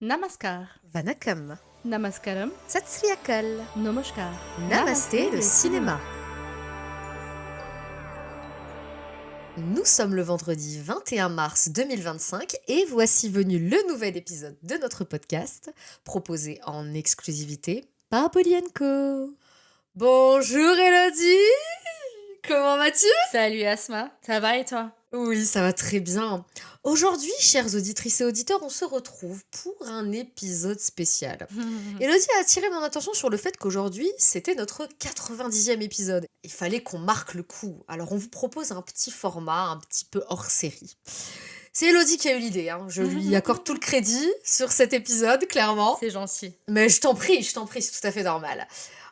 Namaskar. Vanakkam, Namaskaram. Sat Sri Akal, Namaskar. Namasté le cinéma. Nous sommes le vendredi 21 mars 2025 et voici venu le nouvel épisode de notre podcast proposé en exclusivité par Polly & Co. Bonjour Elodie, comment vas-tu? Salut Asma, ça va et toi? Oui, ça va très bien. Aujourd'hui, chères auditrices et auditeurs, on se retrouve pour un épisode spécial. Elodie a attiré mon attention sur le fait qu'aujourd'hui, c'était notre 90e épisode. Il fallait qu'on marque le coup. Alors, on vous propose un petit format, un petit peu hors série. C'est Elodie qui a eu l'idée, hein. Je lui accorde tout le crédit sur cet épisode, clairement. C'est gentil. Mais je t'en prie, c'est tout à fait normal.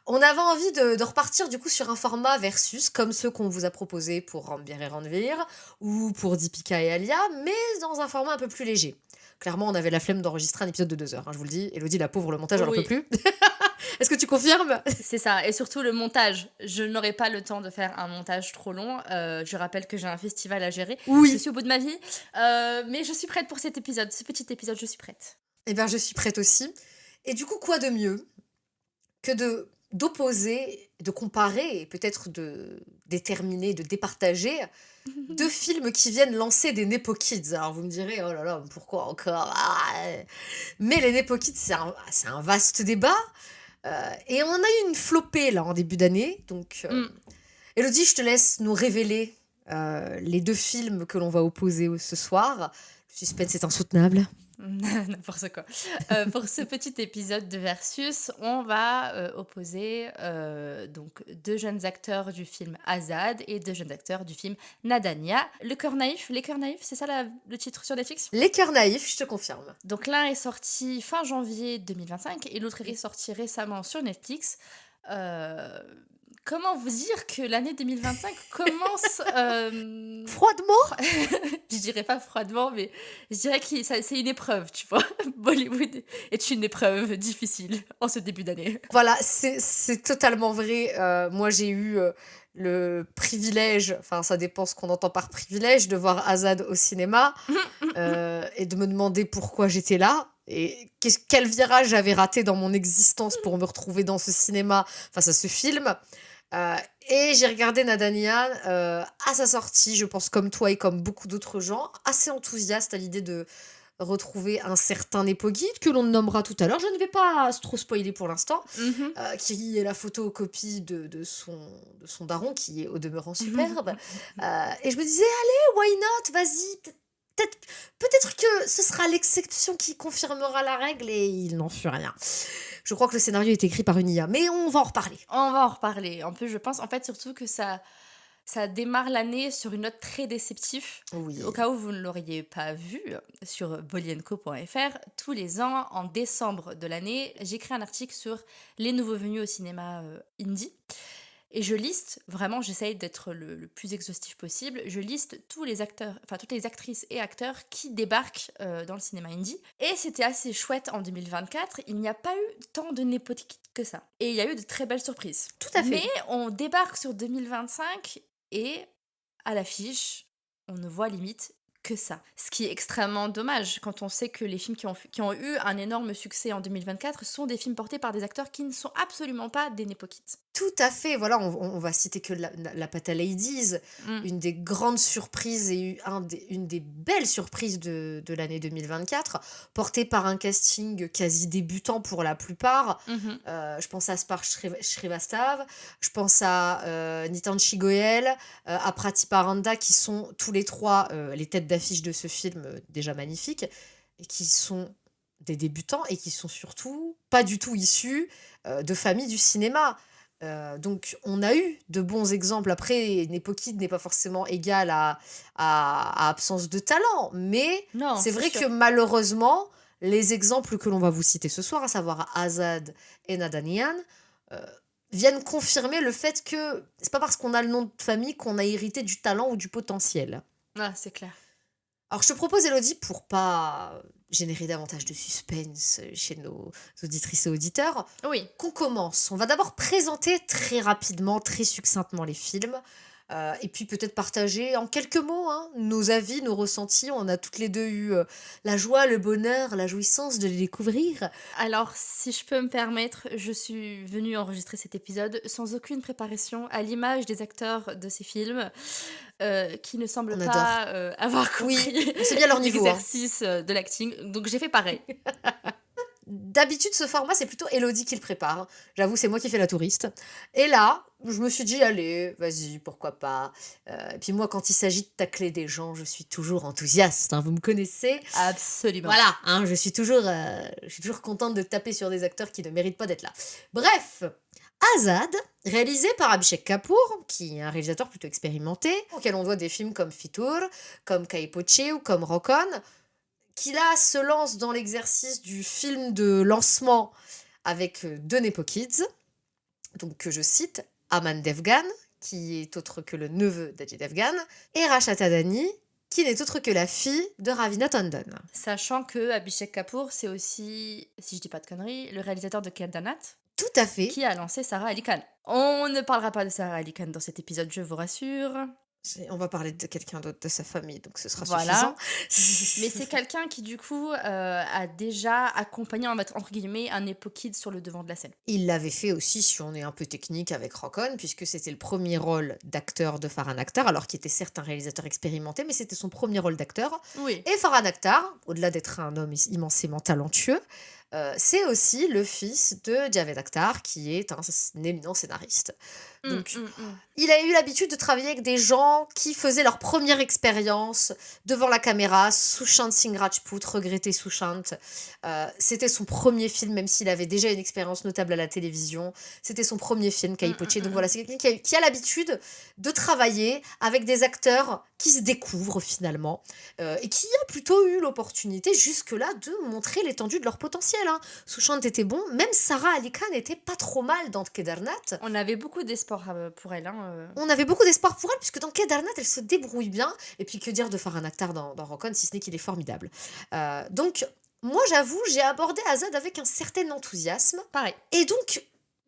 On avait envie de repartir du coup sur un format versus, comme ceux qu'on vous a proposés pour Rambir et Ranveer, ou pour Deepika et Alia, mais dans un format un peu plus léger. Clairement, on avait la flemme d'enregistrer un épisode de 2 heures, hein, je vous le dis. Elodie, la pauvre, le montage, elle en peut Oui. plus. Est-ce que tu confirmes? C'est ça, et surtout le montage. Je n'aurai pas le temps de faire un montage trop long. Je rappelle que j'ai un festival à gérer. Je Oui. suis au bout de ma vie, mais je suis prête pour cet épisode. Ce petit épisode, je suis prête. Eh bien, je suis prête aussi. Et du coup, quoi de mieux que d'opposer, de comparer et peut-être de déterminer, de départager deux films qui viennent lancer des Nepo Kids. Alors vous me direz, oh là là, pourquoi encore? Mais les Nepo Kids, c'est un vaste débat. Et on a eu une flopée là en début d'année. Donc, Elodie, je te laisse nous révéler les deux films que l'on va opposer ce soir. Le suspense est insoutenable. N'importe quoi. Pour ce petit épisode de Versus, on va opposer donc deux jeunes acteurs du film Azad et deux jeunes acteurs du film Nadania. Les cœurs naïfs, c'est ça le titre sur Netflix? Les cœurs naïfs, je te confirme. Donc l'un est sorti fin janvier 2025 et l'autre est sorti récemment sur Netflix. Comment vous dire que l'année 2025 commence Froidement. je dirais pas froidement, mais je dirais que c'est une épreuve, tu vois. Bollywood est une épreuve difficile en ce début d'année. Voilà, c'est totalement vrai. Moi, j'ai eu le privilège, enfin, ça dépend ce qu'on entend par privilège, de voir Azad au cinéma et de me demander pourquoi j'étais là et quel virage j'avais raté dans mon existence pour me retrouver dans ce cinéma face à ce film. Et j'ai regardé Nadanian à sa sortie, je pense comme toi et comme beaucoup d'autres gens, assez enthousiaste à l'idée de retrouver un certain Nepo Guide que l'on nommera tout à l'heure. Je ne vais pas trop spoiler pour l'instant, qui est la photocopie de son daron, qui est au demeurant superbe. Et je me disais, allez, why not, vas-y, peut-être que ce sera l'exception qui confirmera la règle et il n'en fut rien. Je crois que le scénario est écrit par une IA, mais on va en reparler. On va en reparler. En plus, je pense en fait surtout que ça démarre l'année sur une note très déceptive. Oui. Au cas où vous ne l'auriez pas vu, sur bolyenco.fr, tous les ans, en décembre de l'année, j'écris un article sur les nouveaux venus au cinéma indie. Et je liste, vraiment, j'essaye d'être le plus exhaustif possible, je liste tous les acteurs, enfin toutes les actrices et acteurs qui débarquent dans le cinéma indie. Et c'était assez chouette en 2024, il n'y a pas eu tant de népotisme que ça. Et il y a eu de très belles surprises. Tout à fait. Mais on débarque sur 2025 et à l'affiche, on ne voit limite que ça. Ce qui est extrêmement dommage quand on sait que les films qui ont eu un énorme succès en 2024 sont des films portés par des acteurs qui ne sont absolument pas des Nepo Kids. Tout à fait, voilà, on va citer que la Pata Ladies, une des grandes surprises et une des belles surprises de l'année 2024, portée par un casting quasi débutant pour la plupart. Je pense à Spar Srivastav, je pense à Nitanchi Goel, à Pratip Aranda, qui sont tous les trois les têtes d'affiche de ce film déjà magnifique, et qui sont des débutants et qui sont surtout pas du tout issus de familles du cinéma. Donc on a eu de bons exemples. Après, Nepo Kid n'est pas forcément égal à absence de talent, mais Non, c'est vrai sûr. que malheureusement, les exemples que l'on va vous citer ce soir, à savoir Azad et Nadanian, viennent confirmer le fait que c'est pas parce qu'on a le nom de famille qu'on a hérité du talent ou du potentiel. Ah, c'est clair. Alors je te propose, Elodie, pour pas générer davantage de suspense chez nos auditrices et auditeurs, Oui. qu'on commence. On va d'abord présenter très rapidement, très succinctement les films. Et puis peut-être partager en quelques mots, hein, nos avis, nos ressentis. On a toutes les 2 eu, la joie, le bonheur, la jouissance de les découvrir. Alors, si je peux me permettre, je suis venue enregistrer cet épisode sans aucune préparation, à l'image des acteurs de ces films, qui ne semblent On adore. pas, avoir Oui, compris on sait bien leur niveau, hein. l'exercice, de l'acting, donc j'ai fait pareil. D'habitude, ce format, c'est plutôt Élodie qui le prépare, hein. J'avoue, c'est moi qui fais la touriste. Et là, je me suis dit: «Allez, vas-y, pourquoi pas?» Et puis moi, quand il s'agit de tacler des gens, je suis toujours enthousiaste, hein, vous me connaissez. Absolument. Voilà, hein, je suis toujours contente de taper sur des acteurs qui ne méritent pas d'être là. Bref, Azad, réalisé par Abhishek Kapoor, qui est un réalisateur plutôt expérimenté, auquel on doit des films comme Fitur, comme Kai Poche ou comme Rokon, qui là se lance dans l'exercice du film de lancement avec deux Nepo Kids, donc que je cite, Aman Devgan, qui est autre que le neveu d'Ajay Devgan, et Rasha Tadani, qui n'est autre que la fille de Ravina Tandon. Sachant que Abhishek Kapoor, c'est aussi, si je dis pas de conneries, le réalisateur de Kedarnath, Tout à fait. qui a lancé Sarah Ali Khan. On ne parlera pas de Sarah Ali Khan dans cet épisode, je vous rassure. On va parler de quelqu'un d'autre de sa famille, donc ce sera Voilà. suffisant. Mais c'est quelqu'un qui, du coup, a déjà accompagné, on va mettre entre guillemets, un Nepo Kid sur le devant de la scène. Il l'avait fait aussi, si on est un peu technique, avec Rokon, puisque c'était le premier rôle d'acteur de Farhan Akhtar, alors qu'il était certes un réalisateur expérimenté, mais c'était son premier rôle d'acteur. Oui. Et Farhan Akhtar, au-delà d'être un homme immensément talentueux, c'est aussi le fils de Javed Akhtar, qui est un éminent scénariste. Donc, il a eu l'habitude de travailler avec des gens qui faisaient leur première expérience devant la caméra. Sushant Singh Rajput, regretté Sushant. C'était son premier film, même s'il avait déjà une expérience notable à la télévision. C'était son premier film, Kai Poche. Donc voilà, c'est quelqu'un qui a l'habitude de travailler avec des acteurs qui se découvrent finalement et qui a plutôt eu l'opportunité jusque-là de montrer l'étendue de leur potentiel. Hein. Sushant était bon, même Sarah Ali Khan était pas trop mal dans Kedarnath. On avait beaucoup d'espoir pour elle. On avait beaucoup d'espoir pour elle, puisque dans Kedarnath, elle se débrouille bien. Et puis, que dire de Farhan Akhtar dans Rokon, si ce n'est qu'il est formidable. Donc, moi, j'avoue, j'ai abordé Azad avec un certain enthousiasme. Pareil. Et donc,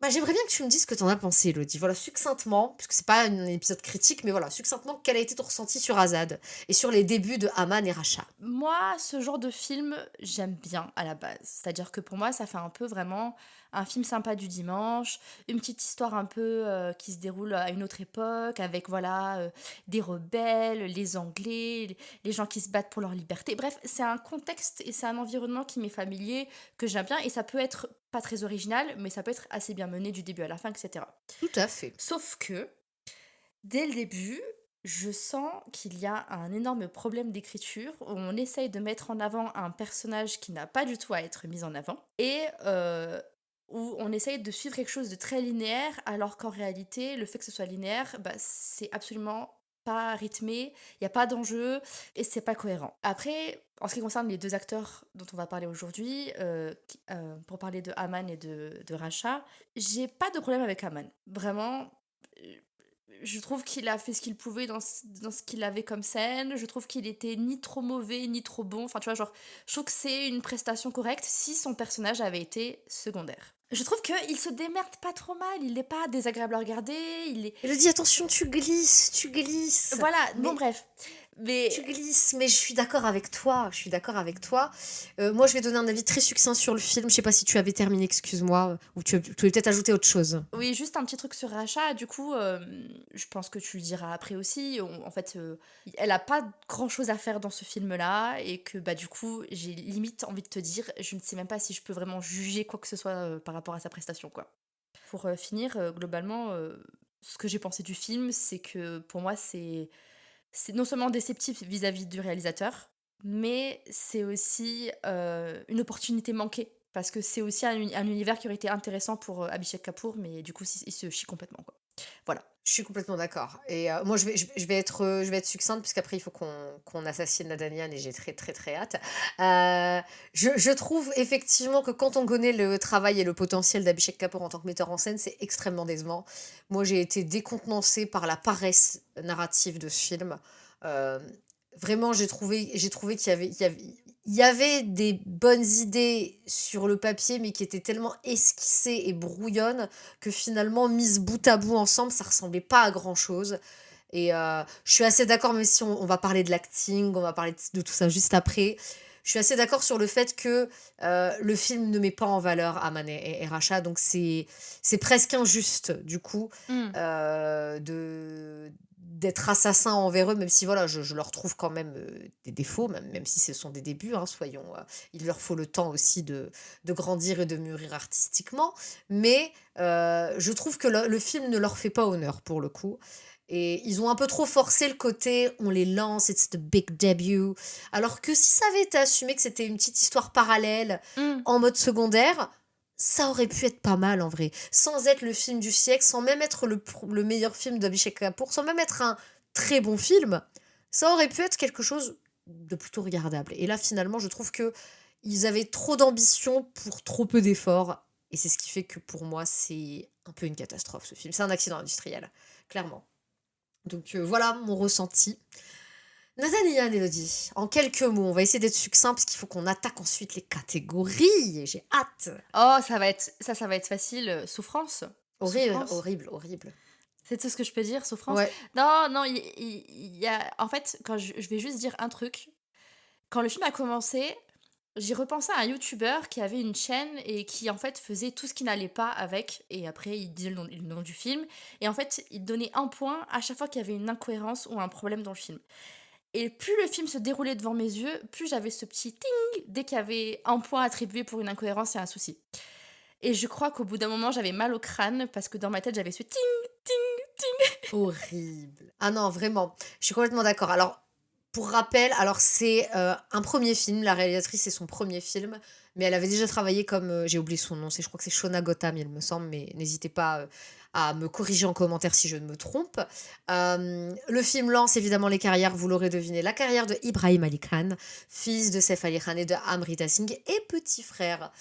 j'aimerais bien que tu me dises ce que t'en as pensé, Elodie. Voilà, succinctement, puisque c'est pas un épisode critique, mais voilà, succinctement, quel a été ton ressenti sur Azad et sur les débuts de Aman et Rasha? Moi, ce genre de film, j'aime bien à la base. C'est-à-dire que pour moi, ça fait un peu vraiment un film sympa du dimanche, une petite histoire un peu qui se déroule à une autre époque, avec voilà des rebelles, les Anglais, les gens qui se battent pour leur liberté. Bref, c'est un contexte et c'est un environnement qui m'est familier, que j'aime bien, et ça peut être pas très original, mais ça peut être assez bien mené du début à la fin, etc. Tout à fait. Sauf que, dès le début, je sens qu'il y a un énorme problème d'écriture où on essaye de mettre en avant un personnage qui n'a pas du tout à être mis en avant et où on essaye de suivre quelque chose de très linéaire alors qu'en réalité, le fait que ce soit linéaire, c'est absolument pas rythmé, il n'y a pas d'enjeu et c'est pas cohérent. Après, en ce qui concerne les deux acteurs dont on va parler aujourd'hui, pour parler de Aman et de Rasha, j'ai pas de problème avec Aman. Vraiment, je trouve qu'il a fait ce qu'il pouvait dans ce qu'il avait comme scène. Je trouve qu'il était ni trop mauvais, ni trop bon. Enfin, tu vois, genre, je trouve que c'est une prestation correcte si son personnage avait été secondaire. Je trouve qu'il se démerde pas trop mal. Il n'est pas désagréable à regarder. Il est... Elodie, attention, tu glisses, tu glisses. Voilà, Mais- bon, bref. Mais Tu glisses, mais je suis d'accord avec toi. Je suis d'accord avec toi. Moi, je vais donner un avis très succinct sur le film. Je sais pas si tu avais terminé, excuse-moi, ou tu voulais peut-être ajouter autre chose. oui, juste un petit truc sur Racha, du coup, je pense que tu le diras après aussi. En fait, elle a pas grand-chose à faire dans ce film-là, et que du coup, j'ai limite envie de te dire, je ne sais même pas si je peux vraiment juger quoi que ce soit par rapport à sa prestation, quoi. Pour finir, globalement, ce que j'ai pensé du film, c'est que pour moi, c'est non seulement déceptif vis-à-vis du réalisateur, mais c'est aussi une opportunité manquée. Parce que c'est aussi un univers qui aurait été intéressant pour Abhishek Kapoor, mais du coup, il se chie complètement, quoi. Voilà. Je suis complètement d'accord. Et moi, je vais être succincte, puisqu'après, il faut qu'on assassine Nadanian, et j'ai très, très, très hâte. Je trouve effectivement que quand on connaît le travail et le potentiel d'Abhishek Kapoor en tant que metteur en scène, c'est extrêmement décevant. Moi, j'ai été décontenancée par la paresse narrative de ce film. Euh, Vraiment, j'ai trouvé qu'il y avait des bonnes idées sur le papier, mais qui étaient tellement esquissées et brouillonnes que finalement, mises bout à bout ensemble, ça ressemblait pas à grand-chose. Et je suis assez d'accord, même si on va parler de l'acting, on va parler de tout ça juste après. Je suis assez d'accord sur le fait que le film ne met pas en valeur Aman et Racha, donc c'est presque injuste, du coup, Mmh. d'être assassin envers eux, même si voilà, je leur trouve quand même des défauts, même si ce sont des débuts, hein, soyons. Il leur faut le temps aussi de grandir et de mûrir artistiquement, mais je trouve que le film ne leur fait pas honneur pour le coup. Et ils ont un peu trop forcé le côté on les lance, it's the big debut. Alors que si ça avait été assumé que c'était une petite histoire parallèle Mmh. en mode secondaire, ça aurait pu être pas mal en vrai. Sans être le film du siècle, sans même être le meilleur film d'Abhishek Kapoor, sans même être un très bon film, ça aurait pu être quelque chose de plutôt regardable. Et là, finalement, je trouve que ils avaient trop d'ambition pour trop peu d'efforts. Et c'est ce qui fait que pour moi, c'est un peu une catastrophe ce film. C'est un accident industriel, clairement. Donc voilà mon ressenti. Nathaniel, Elodie, en quelques mots, on va essayer d'être succinct parce qu'il faut qu'on attaque ensuite les catégories et j'ai hâte. Oh, ça va être facile, souffrance. Horrible, Souffrance. horrible, horrible. C'est tout ce que je peux dire, souffrance? Ouais, Non, non, il y a en fait, quand je vais juste dire un truc. Quand le film a commencé, j'ai repensé à un youtubeur qui avait une chaîne et qui, en fait, faisait tout ce qui n'allait pas avec et après il disait le nom du film et en fait, il donnait un point à chaque fois qu'il y avait une incohérence ou un problème dans le film et plus le film se déroulait devant mes yeux, plus j'avais ce petit ting dès qu'il y avait un point attribué pour une incohérence et un souci et je crois qu'au bout d'un moment, j'avais mal au crâne parce que dans ma tête, j'avais ce ting, ting, ting. horrible. Ah non, vraiment, je suis complètement d'accord. Alors, pour rappel, alors c'est un premier film, la réalisatrice c'est son premier film, mais elle avait déjà travaillé comme, j'ai oublié son nom, je crois que c'est Shona Gotham, il me semble, mais n'hésitez pas à me corriger en commentaire si je ne me trompe. Le film lance évidemment les carrières, vous l'aurez deviné, la carrière de Ibrahim Ali Khan, fils de Saif Ali Khan et de Amrita Singh, et petit frère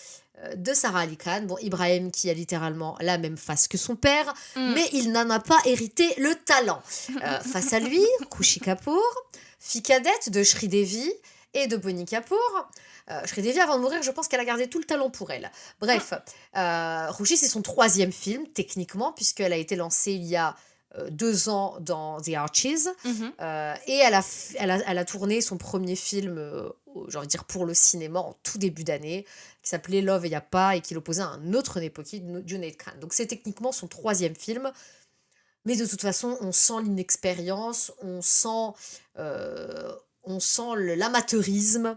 de Sarah Ali Khan. Bon, Ibrahim qui a littéralement la même face que son père, Mmh. mais il n'en a pas hérité le talent. Face à lui, Khushi Kapoor, fille cadette de Sridevi et de Bonnie Kapoor. Sridevi, avant de mourir, je pense qu'elle a gardé tout le talent pour elle. Bref, Khushi, c'est son troisième film, techniquement, puisqu'elle a été lancée il y a 2 ans dans The Archies. Mmh. Et elle a tourné son premier film, j'ai envie de dire pour le cinéma, en tout début d'année, qui s'appelait Love et Yappa, et qui l'opposait à un autre Nepoki, Junaid Khan. Donc c'est techniquement son troisième film. Mais de toute façon, on sent l'inexpérience, euh, on sent l'amateurisme.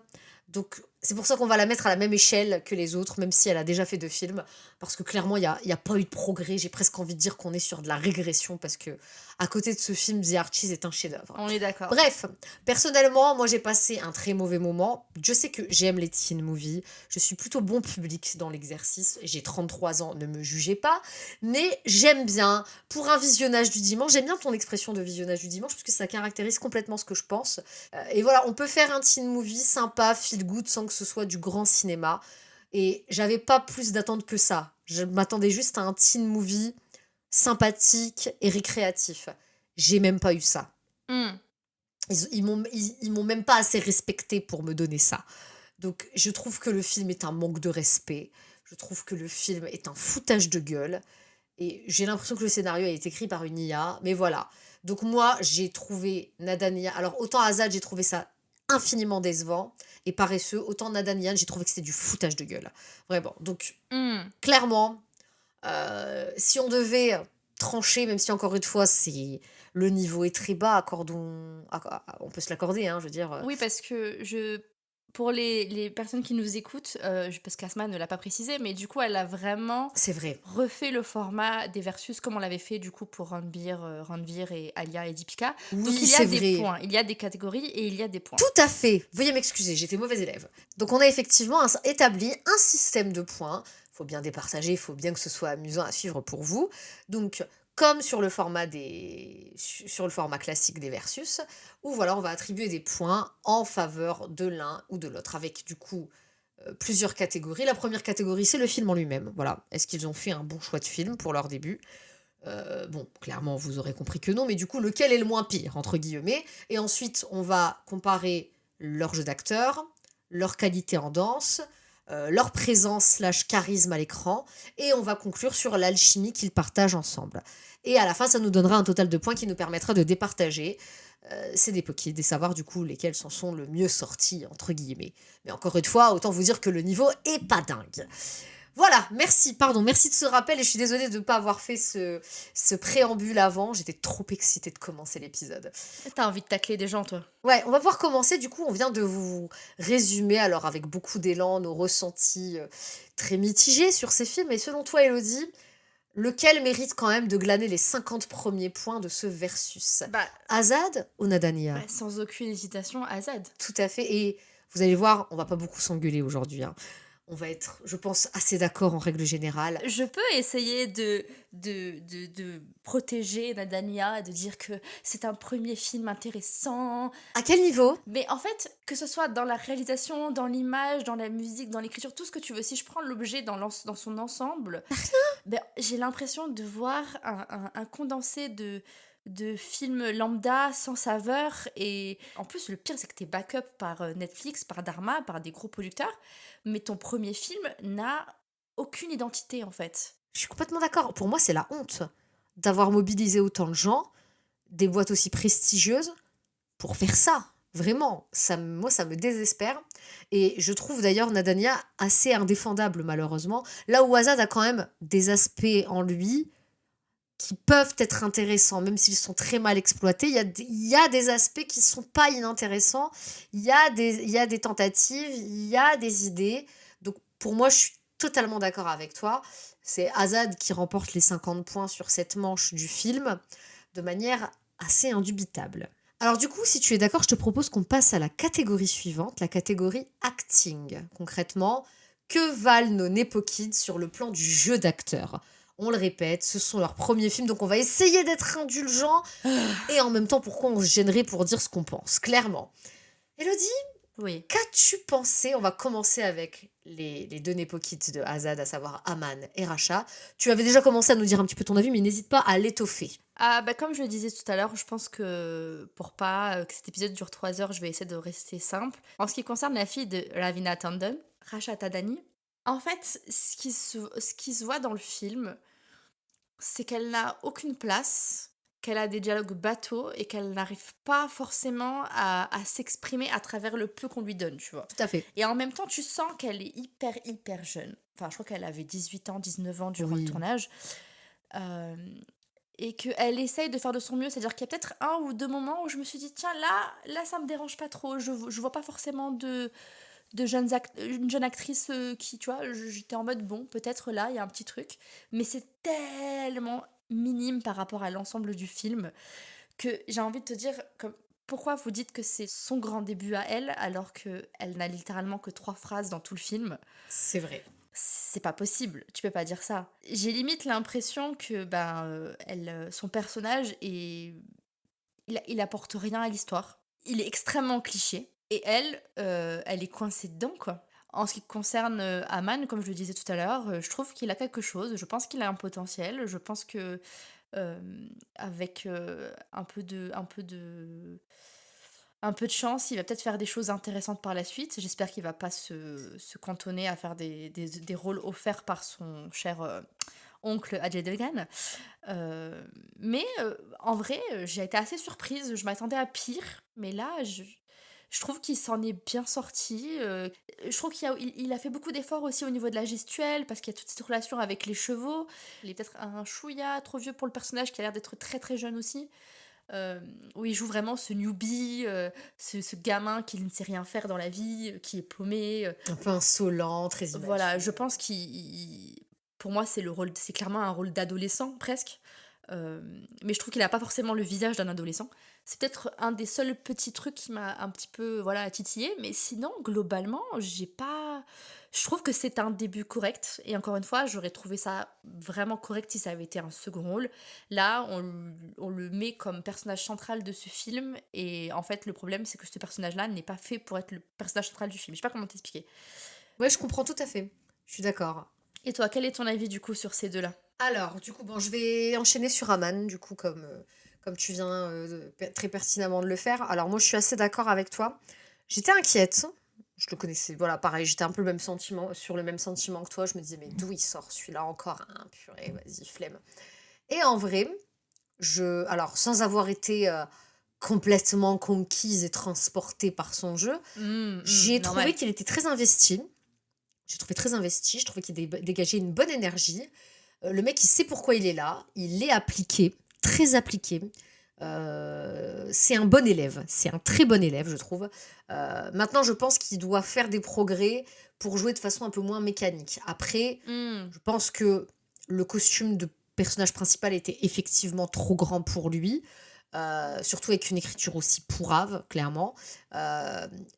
Donc, c'est pour ça qu'on va la mettre à la même échelle que les autres, même si elle a déjà fait 2 films. Parce que clairement, il y a pas eu de progrès. J'ai presque envie de dire qu'on est sur de la régression. Parce que, à côté de ce film, The Archies est un chef-d'œuvre. On est d'accord. Bref, personnellement, moi j'ai passé un très mauvais moment. Je sais que j'aime les teen movies. Je suis plutôt bon public dans l'exercice. J'ai 33 ans, ne me jugez pas. Mais j'aime bien, pour un visionnage du dimanche, j'aime bien ton expression de visionnage du dimanche, parce que ça caractérise complètement ce que je pense. Et voilà, on peut faire un teen movie sympa, feel good, sans que ce soit du grand cinéma. Et j'avais pas plus d'attente que ça. Je m'attendais juste à un teen movie sympathique et récréatif. J'ai même pas eu ça. Mmh. Ils m'ont même pas assez respecté pour me donner ça. Donc je trouve que le film est un manque de respect. Je trouve que le film est un foutage de gueule. Et j'ai l'impression que le scénario a été écrit par une IA. Mais voilà. Donc moi, j'ai trouvé Nadania. Alors autant Azad, j'ai trouvé ça infiniment décevant et paresseux. Autant Nadanian, j'ai trouvé que c'était du foutage de gueule. Vraiment. Donc Mmh. clairement, si on devait trancher, même si encore une fois, le niveau est très bas, on peut se l'accorder, hein, je veux dire. Oui, parce que pour les personnes qui nous écoutent, parce qu'Asma ne l'a pas précisé, mais du coup, elle a vraiment C'est vrai. refait le format des versus comme on l'avait fait du coup pour Ranveer et Alia et Deepika. Donc Oui, il y a c'est des vrai. points, il y a des catégories et il y a des points. Tout à fait. Veuillez m'excuser, j'étais mauvaise élève. Donc on a effectivement établi un système de points. Il faut bien départager, il faut bien que ce soit amusant à suivre pour vous. Donc comme sur le format classique des versus, où voilà, on va attribuer des points en faveur de l'un ou de l'autre, avec du coup plusieurs catégories. La première catégorie, c'est le film en lui-même. Voilà, est-ce qu'ils ont fait un bon choix de film pour leur début? Bon, clairement, vous aurez compris que non, mais du coup, lequel est le moins pire, entre guillemets. Et ensuite, on va comparer leur jeu d'acteur, leur qualité en danse, leur présence slash charisme à l'écran, et on va conclure sur l'alchimie qu'ils partagent ensemble. Et à la fin, ça nous donnera un total de points qui nous permettra de départager ces Depokids et savoir du coup lesquels s'en sont le mieux sortis, entre guillemets. Mais encore une fois, autant vous dire que le niveau est pas dingue. Voilà, merci de ce rappel et je suis désolée de ne pas avoir fait ce préambule avant, j'étais trop excitée de commencer l'épisode. T'as envie de tacler des gens, toi. Ouais, on va pouvoir commencer, du coup, on vient de vous résumer, alors avec beaucoup d'élan, nos ressentis très mitigés sur ces films, et selon toi, Elodie, lequel mérite quand même de glaner les 50 premiers points de ce versus? Bah, Azad ou Nadania? sans aucune hésitation, Azad. Tout à fait, et vous allez voir, on va pas beaucoup s'engueuler aujourd'hui, hein. On va être, je pense, assez d'accord en règle générale. Je peux essayer de protéger Nadania, de dire que c'est un premier film intéressant. À quel niveau? Mais en fait, que ce soit dans la réalisation, dans l'image, dans la musique, dans l'écriture, tout ce que tu veux, si je prends l'objet dans son ensemble, ben, j'ai l'impression de voir un condensé de films lambda sans saveur. Et en plus, le pire, c'est que t'es backup par Netflix, par Dharma, par des gros producteurs, mais ton premier film n'a aucune identité en fait. Je suis complètement d'accord. Pour moi, c'est la honte d'avoir mobilisé autant de gens, des boîtes aussi prestigieuses, pour faire ça. Vraiment, moi, ça me désespère. Et je trouve d'ailleurs Nadania assez indéfendable, malheureusement. Là où Azad a quand même des aspects en lui qui peuvent être intéressants, même s'ils sont très mal exploités. Il y a des aspects qui sont pas inintéressants. Il y a des tentatives, il y a des idées. Donc pour moi, je suis totalement d'accord avec toi. C'est Azad qui remporte les 50 points sur cette manche du film de manière assez indubitable. Alors du coup, si tu es d'accord, je te propose qu'on passe à la catégorie suivante, la catégorie acting. Concrètement, que valent nos Nepo Kids sur le plan du jeu d'acteur? On le répète, ce sont leurs premiers films, donc on va essayer d'être indulgents. Et en même temps, pourquoi on se gênerait pour dire ce qu'on pense, clairement. Elodie, Oui. qu'as-tu pensé? On va commencer avec les deux Nepo Kids de Azad, à savoir Aman et Racha. Tu avais déjà commencé à nous dire un petit peu ton avis, mais n'hésite pas à l'étoffer. Ah, bah, comme je le disais tout à l'heure, je pense que pour pas que cet épisode dure 3 heures, je vais essayer de rester simple. En ce qui concerne la fille de Ravina Tandon, Rasha Tadani, en fait, ce qui se voit dans le film, c'est qu'elle n'a aucune place, qu'elle a des dialogues bateaux et qu'elle n'arrive pas forcément à s'exprimer à travers le peu qu'on lui donne, tu vois. Tout à fait. Et en même temps, tu sens qu'elle est hyper, hyper jeune. Enfin, je crois qu'elle avait 18 ans, 19 ans durant le Oui. tournage. Euh, et qu'elle essaye de faire de son mieux. C'est-à-dire qu'il y a peut-être un ou deux moments où je me suis dit, tiens, là ça me dérange pas trop. Je vois pas forcément une jeune actrice qui, tu vois, j'étais en mode, bon, peut-être là, il y a un petit truc. Mais c'est tellement minime par rapport à l'ensemble du film que j'ai envie de te dire, comme, pourquoi vous dites que c'est son grand début à elle alors qu'elle n'a littéralement que 3 phrases dans tout le film? C'est vrai. C'est pas possible, tu peux pas dire ça. J'ai limite l'impression que son personnage il apporte rien à l'histoire. Il est extrêmement cliché et elle est coincée dedans quoi. En ce qui concerne Aman, comme je le disais tout à l'heure, je trouve qu'il a quelque chose. Je pense qu'il a un potentiel. Je pense que avec un peu de chance, il va peut-être faire des choses intéressantes par la suite. J'espère qu'il va pas se cantonner à faire des rôles offerts par son cher oncle Ajay Devgan. Mais en vrai, j'ai été assez surprise. Je m'attendais à pire. Mais là, je trouve qu'il s'en est bien sorti. Je trouve il a fait beaucoup d'efforts aussi au niveau de la gestuelle, parce qu'il y a toute cette relation avec les chevaux. Il est peut-être un chouïa trop vieux pour le personnage, qui a l'air d'être très très jeune aussi. Où il joue vraiment ce newbie, ce gamin qui ne sait rien faire dans la vie, qui est paumé. Un peu insolent, très Voilà, je immature. pense pour moi, c'est clairement un rôle d'adolescent, presque. Mais je trouve qu'il n'a pas forcément le visage d'un adolescent. C'est peut-être un des seuls petits trucs qui m'a un petit peu voilà, titillé, mais sinon, globalement, j'ai pas. Je trouve que c'est un début correct, et encore une fois, j'aurais trouvé ça vraiment correct si ça avait été un second rôle. Là, on le met comme personnage central de ce film, et en fait, le problème, c'est que ce personnage-là n'est pas fait pour être le personnage central du film. Je sais pas comment t'expliquer. Ouais, je comprends tout à fait. Je suis d'accord. Et toi, quel est ton avis du coup sur ces deux-là? Alors, du coup, bon, je vais enchaîner sur Aman, du coup, comme tu viens très pertinemment de le faire. Alors, moi, je suis assez d'accord avec toi. J'étais inquiète. Je le connaissais, voilà, pareil, j'étais un peu le même sentiment, sur le même sentiment que toi. Je me disais, mais d'où il sort celui-là encore? Hein, purée, vas-y, flemme. Et en vrai, alors, sans avoir été complètement conquise et transportée par son jeu, j'ai trouvé Normal. qu'il était très investi. J'ai trouvé très investi, je trouvais qu'il dégageait une bonne énergie. Le mec, il sait pourquoi il est là, il est appliqué, très appliqué. C'est un bon élève, c'est un très bon élève, je trouve. Maintenant, je pense qu'il doit faire des progrès pour jouer de façon un peu moins mécanique. Après, Mmh. je pense que le costume de personnage principal était effectivement trop grand pour lui, surtout avec une écriture aussi pourrave, clairement.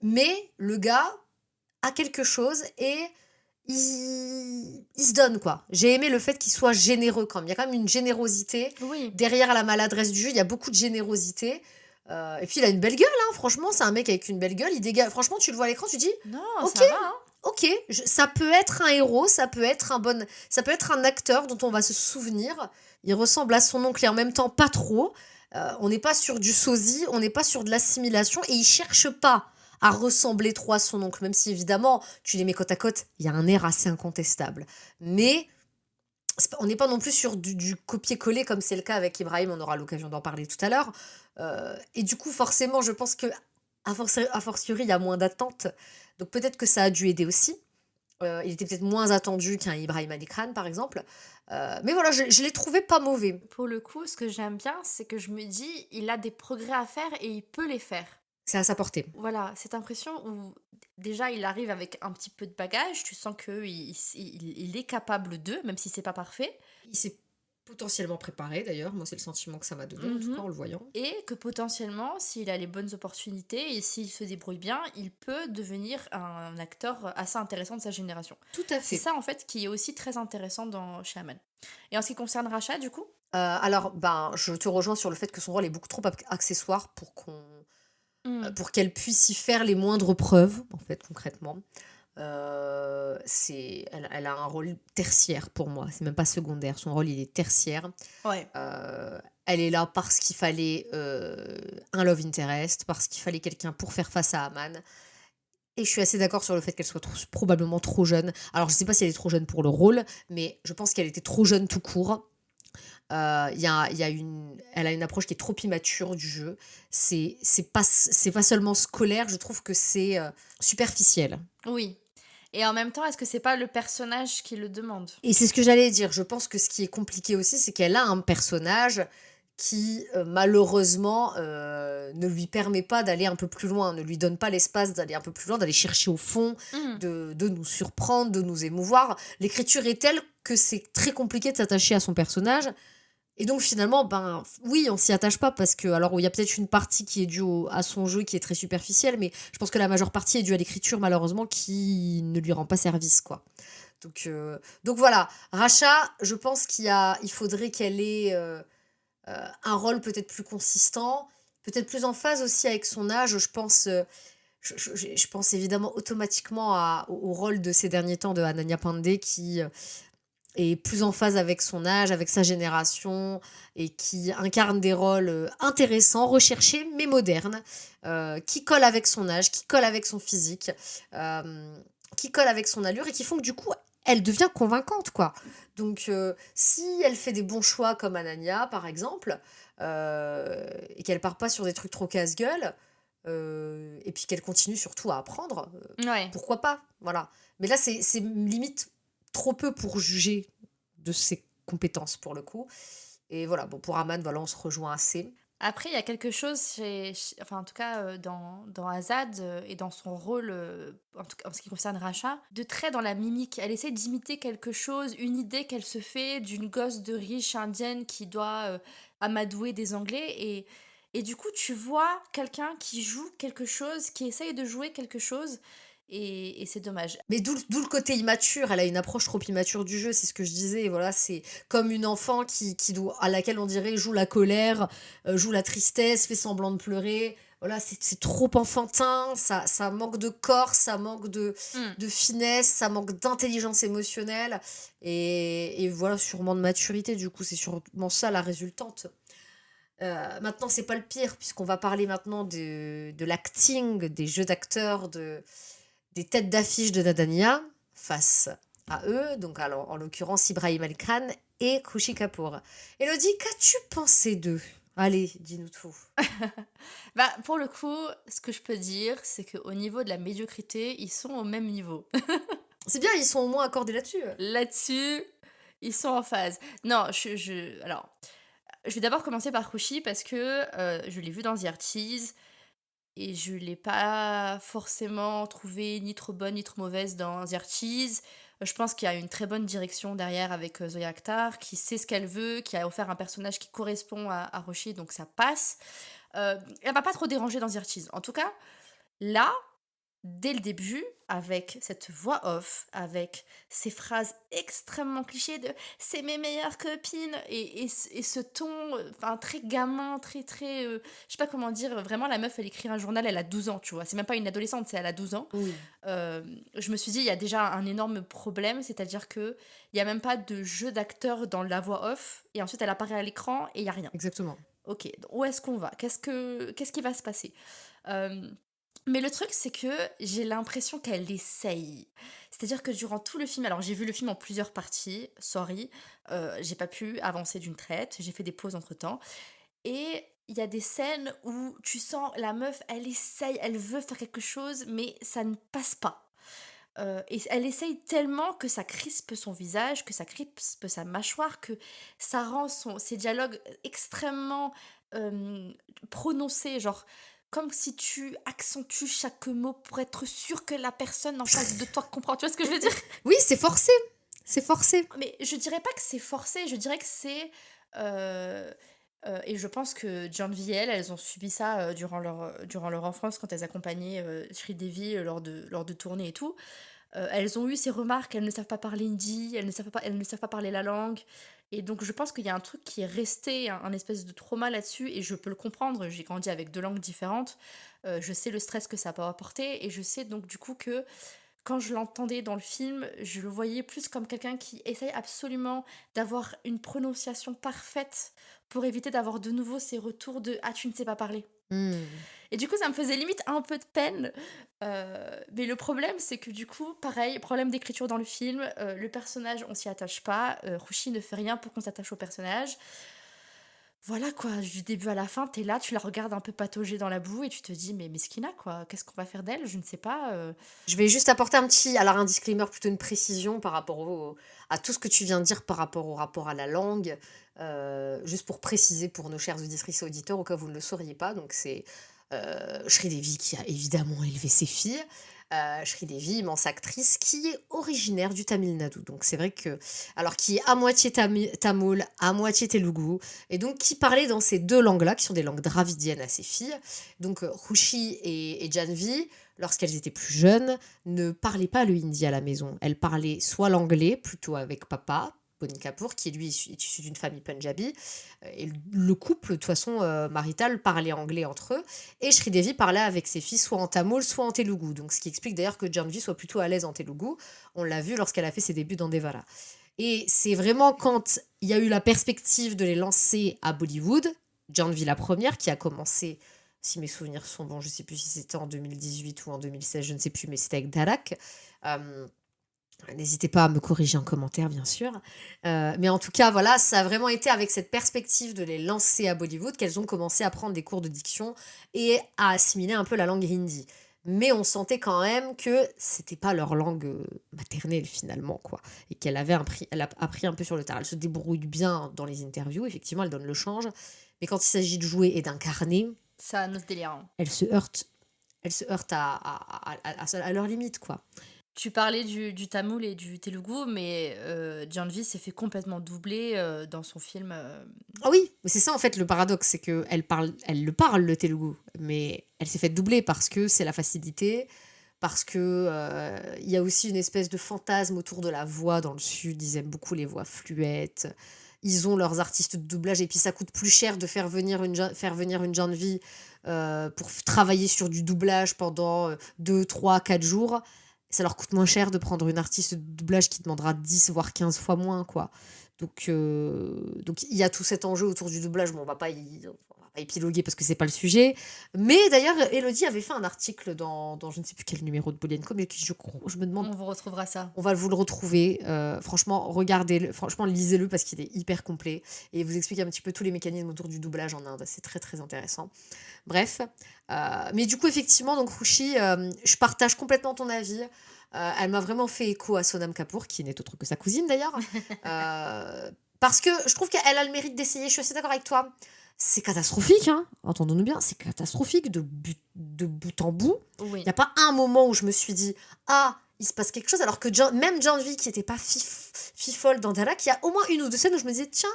Mais le gars a quelque chose et il se donne, quoi. J'ai aimé le fait qu'il soit généreux quand même. Il y a quand même une générosité. Oui. Derrière la maladresse du jeu, il y a beaucoup de générosité. Et puis il a une belle gueule, hein, franchement, c'est un mec avec une belle gueule. Il dégage. Franchement, tu le vois à l'écran, tu dis, Non, ok, ça va, hein. ok, ça peut être un héros, ça peut être un acteur dont on va se souvenir. Il ressemble à son oncle et en même temps pas trop. On n'est pas sur du sosie, on n'est pas sur de l'assimilation et il cherche pas à ressembler trop à son oncle, même si évidemment tu les mets côte à côte, il y a un air assez incontestable. Mais on n'est pas non plus sur du copier-coller comme c'est le cas avec Ibrahim, on aura l'occasion d'en parler tout à l'heure. Et du coup, forcément, je pense que a fortiori, il y a moins d'attentes. Donc peut-être que ça a dû aider aussi. Il était peut-être moins attendu qu'un Ibrahim Ali Khan, par exemple. Mais voilà, je l'ai trouvé pas mauvais. Pour le coup, ce que j'aime bien, c'est que je me dis: «Il a des progrès à faire et il peut les faire». C'est à sa portée. Voilà, cette impression où déjà il arrive avec un petit peu de bagage, tu sens qu'il il est capable d'eux, même si c'est pas parfait. Il s'est potentiellement préparé d'ailleurs. Moi, c'est le sentiment que ça m'a donné, en tout Mmh. cas, en le voyant. Et que potentiellement, s'il a les bonnes opportunités et s'il se débrouille bien, il peut devenir un acteur assez intéressant de sa génération. Tout à C'est fait. ça en fait qui est aussi très intéressant dans chez Amal. Et en ce qui concerne Racha, du coup? Alors, ben, je te rejoins sur le fait que son rôle est beaucoup trop accessoire Mmh. pour qu'elle puisse y faire les moindres preuves, en fait, concrètement. Elle a un rôle tertiaire pour moi, c'est même pas secondaire. Son rôle, il est tertiaire. Ouais. Elle est là parce qu'il fallait un love interest, parce qu'il fallait quelqu'un pour faire face à Aman. Et je suis assez d'accord sur le fait qu'elle soit probablement trop jeune. Alors, je sais pas si elle est trop jeune pour le rôle, mais je pense qu'elle était trop jeune tout court. Elle a une approche qui est trop immature du jeu. C'est pas seulement scolaire, je trouve que c'est superficiel. Oui. Et en même temps, est-ce que c'est pas le personnage qui le demande? Et c'est ce que j'allais dire. Je pense que ce qui est compliqué aussi, c'est qu'elle a un personnage qui, malheureusement, ne lui permet pas d'aller un peu plus loin, ne lui donne pas l'espace d'aller un peu plus loin, d'aller chercher au fond, Mmh. de nous surprendre, de nous émouvoir. L'écriture est telle que c'est très compliqué de s'attacher à son personnage. Et donc finalement, ben oui, on s'y attache pas parce que, alors il y a peut-être une partie qui est due à son jeu qui est très superficielle, mais je pense que la majeure partie est due à l'écriture malheureusement qui ne lui rend pas service, quoi. Donc voilà, Racha, je pense il faudrait qu'elle ait un rôle peut-être plus consistant, peut-être plus en phase aussi avec son âge. Je pense évidemment automatiquement au rôle de ces derniers temps de Ananya Pandey qui est plus en phase avec son âge, avec sa génération, et qui incarne des rôles intéressants, recherchés, mais modernes, qui collent avec son âge, qui collent avec son physique, euh, qui collent avec son allure, et qui font que du coup, elle devient convaincante, quoi. Donc, si elle fait des bons choix comme Anania, par exemple, et qu'elle part pas sur des trucs trop casse-gueule, et puis qu'elle continue surtout à apprendre, Ouais. pourquoi pas, voilà. Mais là, c'est limite trop peu pour juger de ses compétences pour le coup. Et voilà, bon, pour Aman, voilà, on se rejoint assez. Après, il y a quelque chose enfin, en tout cas, dans Azad, et dans son rôle, en tout cas, en ce qui concerne Racha, de très dans la mimique. Elle essaie d'imiter quelque chose, une idée qu'elle se fait d'une gosse de riche indienne qui doit, amadouer des Anglais et du coup, tu vois quelqu'un qui joue quelque chose, qui essaye de jouer quelque chose et c'est dommage. Mais d'où le côté immature, elle a une approche trop immature du jeu, c'est ce que je disais, voilà, c'est comme une enfant à laquelle on dirait joue la colère, joue la tristesse, fait semblant de pleurer, voilà, c'est trop enfantin, ça manque de corps, ça manque Mmh. de finesse, ça manque d'intelligence émotionnelle, et voilà, sûrement de maturité, du coup, c'est sûrement ça la résultante. Maintenant, c'est pas le pire, puisqu'on va parler maintenant de l'acting, des jeux d'acteurs, des têtes d'affiche de Nadania face à eux, donc alors, en l'occurrence Ibrahim El Khan et Khushi Kapoor. Elodie, qu'as-tu pensé d'eux? Allez, dis-nous tout. Bah, pour le coup, ce que je peux dire, c'est qu'au niveau de la médiocrité, ils sont au même niveau. C'est bien, ils sont au moins accordés là-dessus. Là-dessus, ils sont en phase. Non, alors, je vais d'abord commencer par Kushi parce que je l'ai vu dans The Archies et je l'ai pas forcément trouvé ni trop bonne ni trop mauvaise dans The Archies. Je pense qu'il y a une très bonne direction derrière avec Zoya Akhtar, qui sait ce qu'elle veut, qui a offert un personnage qui correspond à Roshi, donc ça passe. Elle m'a pas trop dérangée dans The Archies. En tout cas, là, dès le début, avec cette voix off, avec ces phrases extrêmement clichés de c'est mes meilleures copines et ce ton enfin, très gamin, très. Je sais pas comment dire, vraiment la meuf elle écrit un journal, elle a 12 ans, tu vois. C'est même pas une adolescente, c'est elle a 12 ans. Oui, Je me suis dit, il y a déjà un énorme problème, c'est-à-dire que il y a même pas de jeu d'acteur dans la voix off et ensuite elle apparaît à l'écran et il y a rien. exactement. Ok, où est-ce qu'on va qu'est-ce qui va se passer Euh, mais le truc, c'est que j'ai l'impression qu'elle essaye. C'est-à-dire que durant tout le film, alors j'ai vu le film en plusieurs parties, sorry, j'ai pas pu avancer d'une traite, j'ai fait des pauses entre-temps. Et il y a des scènes où tu sens la meuf, elle essaye, elle veut faire quelque chose, mais ça ne passe pas. Et elle essaye tellement que ça crispe son visage, que ça crispe sa mâchoire, que ça rend ses dialogues extrêmement euh, prononcés, genre comme si tu accentues chaque mot pour être sûr que la personne en face de toi comprend. Tu vois ce que je veux dire? Oui, c'est forcé. C'est forcé. Mais je dirais pas que c'est forcé, je dirais que c'est... euh, et je pense que Janvi et elles ont subi ça durant leur enfance quand elles accompagnaient Sridevi lors de tournées et tout. Elles ont eu ces remarques, elles ne savent pas parler hindi, elles ne savent pas parler la langue. Et donc je pense qu'il y a un truc qui est resté, un espèce de trauma là-dessus, et je peux le comprendre. J'ai grandi avec deux langues différentes, je sais le stress que ça peut apporter, et je sais donc du coup que quand je l'entendais dans le film, je le voyais plus comme quelqu'un qui essaye absolument d'avoir une prononciation parfaite pour éviter d'avoir de nouveau ces retours de «Ah, tu ne sais pas parler». Hmm. Et du coup, ça me faisait limite un peu de peine. Mais le problème, c'est que du coup, pareil, problème d'écriture dans le film, le personnage, on s'y attache pas. Rushi ne fait rien pour qu'on s'attache au personnage. Voilà quoi, du début à la fin, t'es là, tu la regardes un peu patauger dans la boue et tu te dis, mais Mesquina quoi, qu'est-ce qu'on va faire d'elle? Je ne sais pas. Je vais juste apporter alors un disclaimer, plutôt une précision par rapport à tout ce que tu viens de dire par rapport au rapport à la langue. Juste pour préciser pour nos chers auditrices et auditeurs, au cas où vous ne le sauriez pas, donc c'est Sridevi qui a évidemment élevé ses filles. Sridevi, immense actrice, qui est originaire du Tamil Nadu. Donc c'est vrai que, alors qui est à moitié tamoul, à moitié telugu, et donc qui parlait dans ces deux langues-là, qui sont des langues dravidiennes à ses filles. Donc Rushi et Janvi, lorsqu'elles étaient plus jeunes, ne parlaient pas le hindi à la maison. Elles parlaient soit l'anglais, plutôt avec papa, Bonnie Kapoor, qui lui est issu d'une famille punjabi. Et le couple, de toute façon, marital, parlait anglais entre eux. Et Sridevi parlait avec ses filles soit en tamoul, soit en telugu. Donc, ce qui explique d'ailleurs que Janvi soit plutôt à l'aise en telugu. On l'a vu lorsqu'elle a fait ses débuts dans Devara. Et c'est vraiment quand il y a eu la perspective de les lancer à Bollywood, Janvi la première, qui a commencé, si mes souvenirs sont bons, je ne sais plus si c'était en 2018 ou en 2016, je ne sais plus, mais c'était avec Dharak. Euh, N'hésitez pas à me corriger en commentaire, bien sûr. Mais en tout cas, voilà, ça a vraiment été avec cette perspective de les lancer à Bollywood qu'elles ont commencé à prendre des cours de diction et à assimiler un peu la langue hindi. Mais on sentait quand même que c'était pas leur langue maternelle finalement, quoi. Et elle a appris un peu sur le tard. Elle se débrouille bien dans les interviews, effectivement, elle donne le change. Mais quand il s'agit de jouer et d'incarner, Ça a notre délire, hein. elle se heurte, elle se heurte à leurs limites, quoi. Tu parlais du tamoul et du telugu, mais Janvi s'est fait complètement doubler dans son film. Ah oui, mais c'est ça en fait le paradoxe, c'est que elle le parle le telugu, mais elle s'est fait doubler parce que c'est la facilité, parce que il y a aussi une espèce de fantasme autour de la voix dans le sud. Ils aiment beaucoup les voix fluettes. Ils ont leurs artistes de doublage et puis ça coûte plus cher de faire venir une Janvi pour travailler sur du doublage pendant 2, 3, 4 jours. Ça leur coûte moins cher de prendre une artiste de doublage qui demandera 10 voire 15 fois moins, quoi. Donc il y a tout cet enjeu autour du doublage. Bon, on va pas pas épiloguer parce que c'est pas le sujet. Mais d'ailleurs, Elodie avait fait un article dans je ne sais plus quel numéro de Bolienko, mais je me demande, On vous retrouvera ça. on va vous le retrouver. Franchement, regardez-le, franchement, lisez-le parce qu'il est hyper complet et il vous explique un petit peu tous les mécanismes autour du doublage en Inde. C'est très très intéressant. Bref, mais du coup, effectivement, donc Rushi, je partage complètement ton avis. Elle m'a vraiment fait écho à Sonam Kapoor, qui n'est autre que sa cousine d'ailleurs. Parce que je trouve qu'elle a le mérite d'essayer. Je suis assez d'accord avec toi. C'est catastrophique, hein. Entendons-nous bien, c'est catastrophique de bout en bout. Il Oui. n'y a pas un moment où je me suis dit, ah, il se passe quelque chose, alors que même Janvi, qui n'était pas fifole dans Dalak, il y a au moins une ou deux scènes où je me disais, tiens,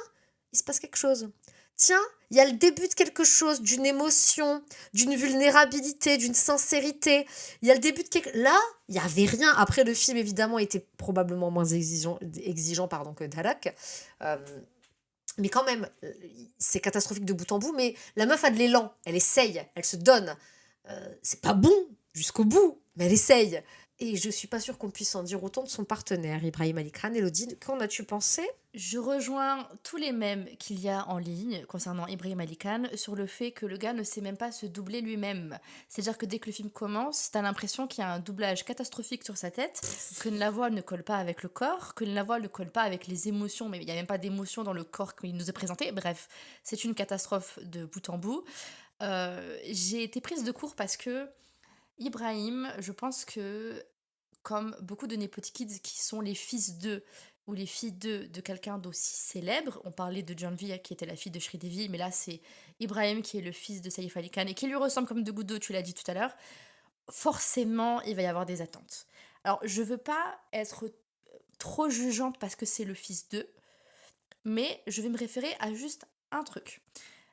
il se passe quelque chose. Tiens, il y a le début de quelque chose, d'une émotion, d'une vulnérabilité, d'une sincérité. Il y a le début de quelque... Là, il n'y avait rien. Après, le film, évidemment, était probablement moins exigeant pardon, que Dalak. Euh, mais quand même, c'est catastrophique de bout en bout. Mais la meuf a de l'élan. Elle essaye. Elle se donne. C'est pas bon jusqu'au bout, mais elle essaye. Et je suis pas sûre qu'on puisse en dire autant de son partenaire, Ibrahim Ali Khan. Elodie, qu'en as-tu pensé? Je rejoins tous les mèmes qu'il y a en ligne concernant Ibrahim Ali Khan sur le fait que le gars ne sait même pas se doubler lui-même. C'est-à-dire que dès que le film commence, t'as l'impression qu'il y a un doublage catastrophique sur sa tête, que la voix ne colle pas avec le corps, que la voix ne colle pas avec les émotions, mais il n'y a même pas d'émotion dans le corps qu'il nous est présenté. Bref, c'est une catastrophe de bout en bout. J'ai été prise de court parce que Ibrahim, je pense que comme beaucoup de Nepoty Kids qui sont les fils d'eux ou les filles de quelqu'un d'aussi célèbre. On parlait de Janvi qui était la fille de Sridevi, mais là c'est Ibrahim qui est le fils de Saïf Ali Khan et qui lui ressemble comme deux gouttes d'eau, tu l'as dit tout à l'heure. Forcément, il va y avoir des attentes. Alors, je veux pas être trop jugeante parce que c'est le fils d'eux, mais je vais me référer à juste un truc.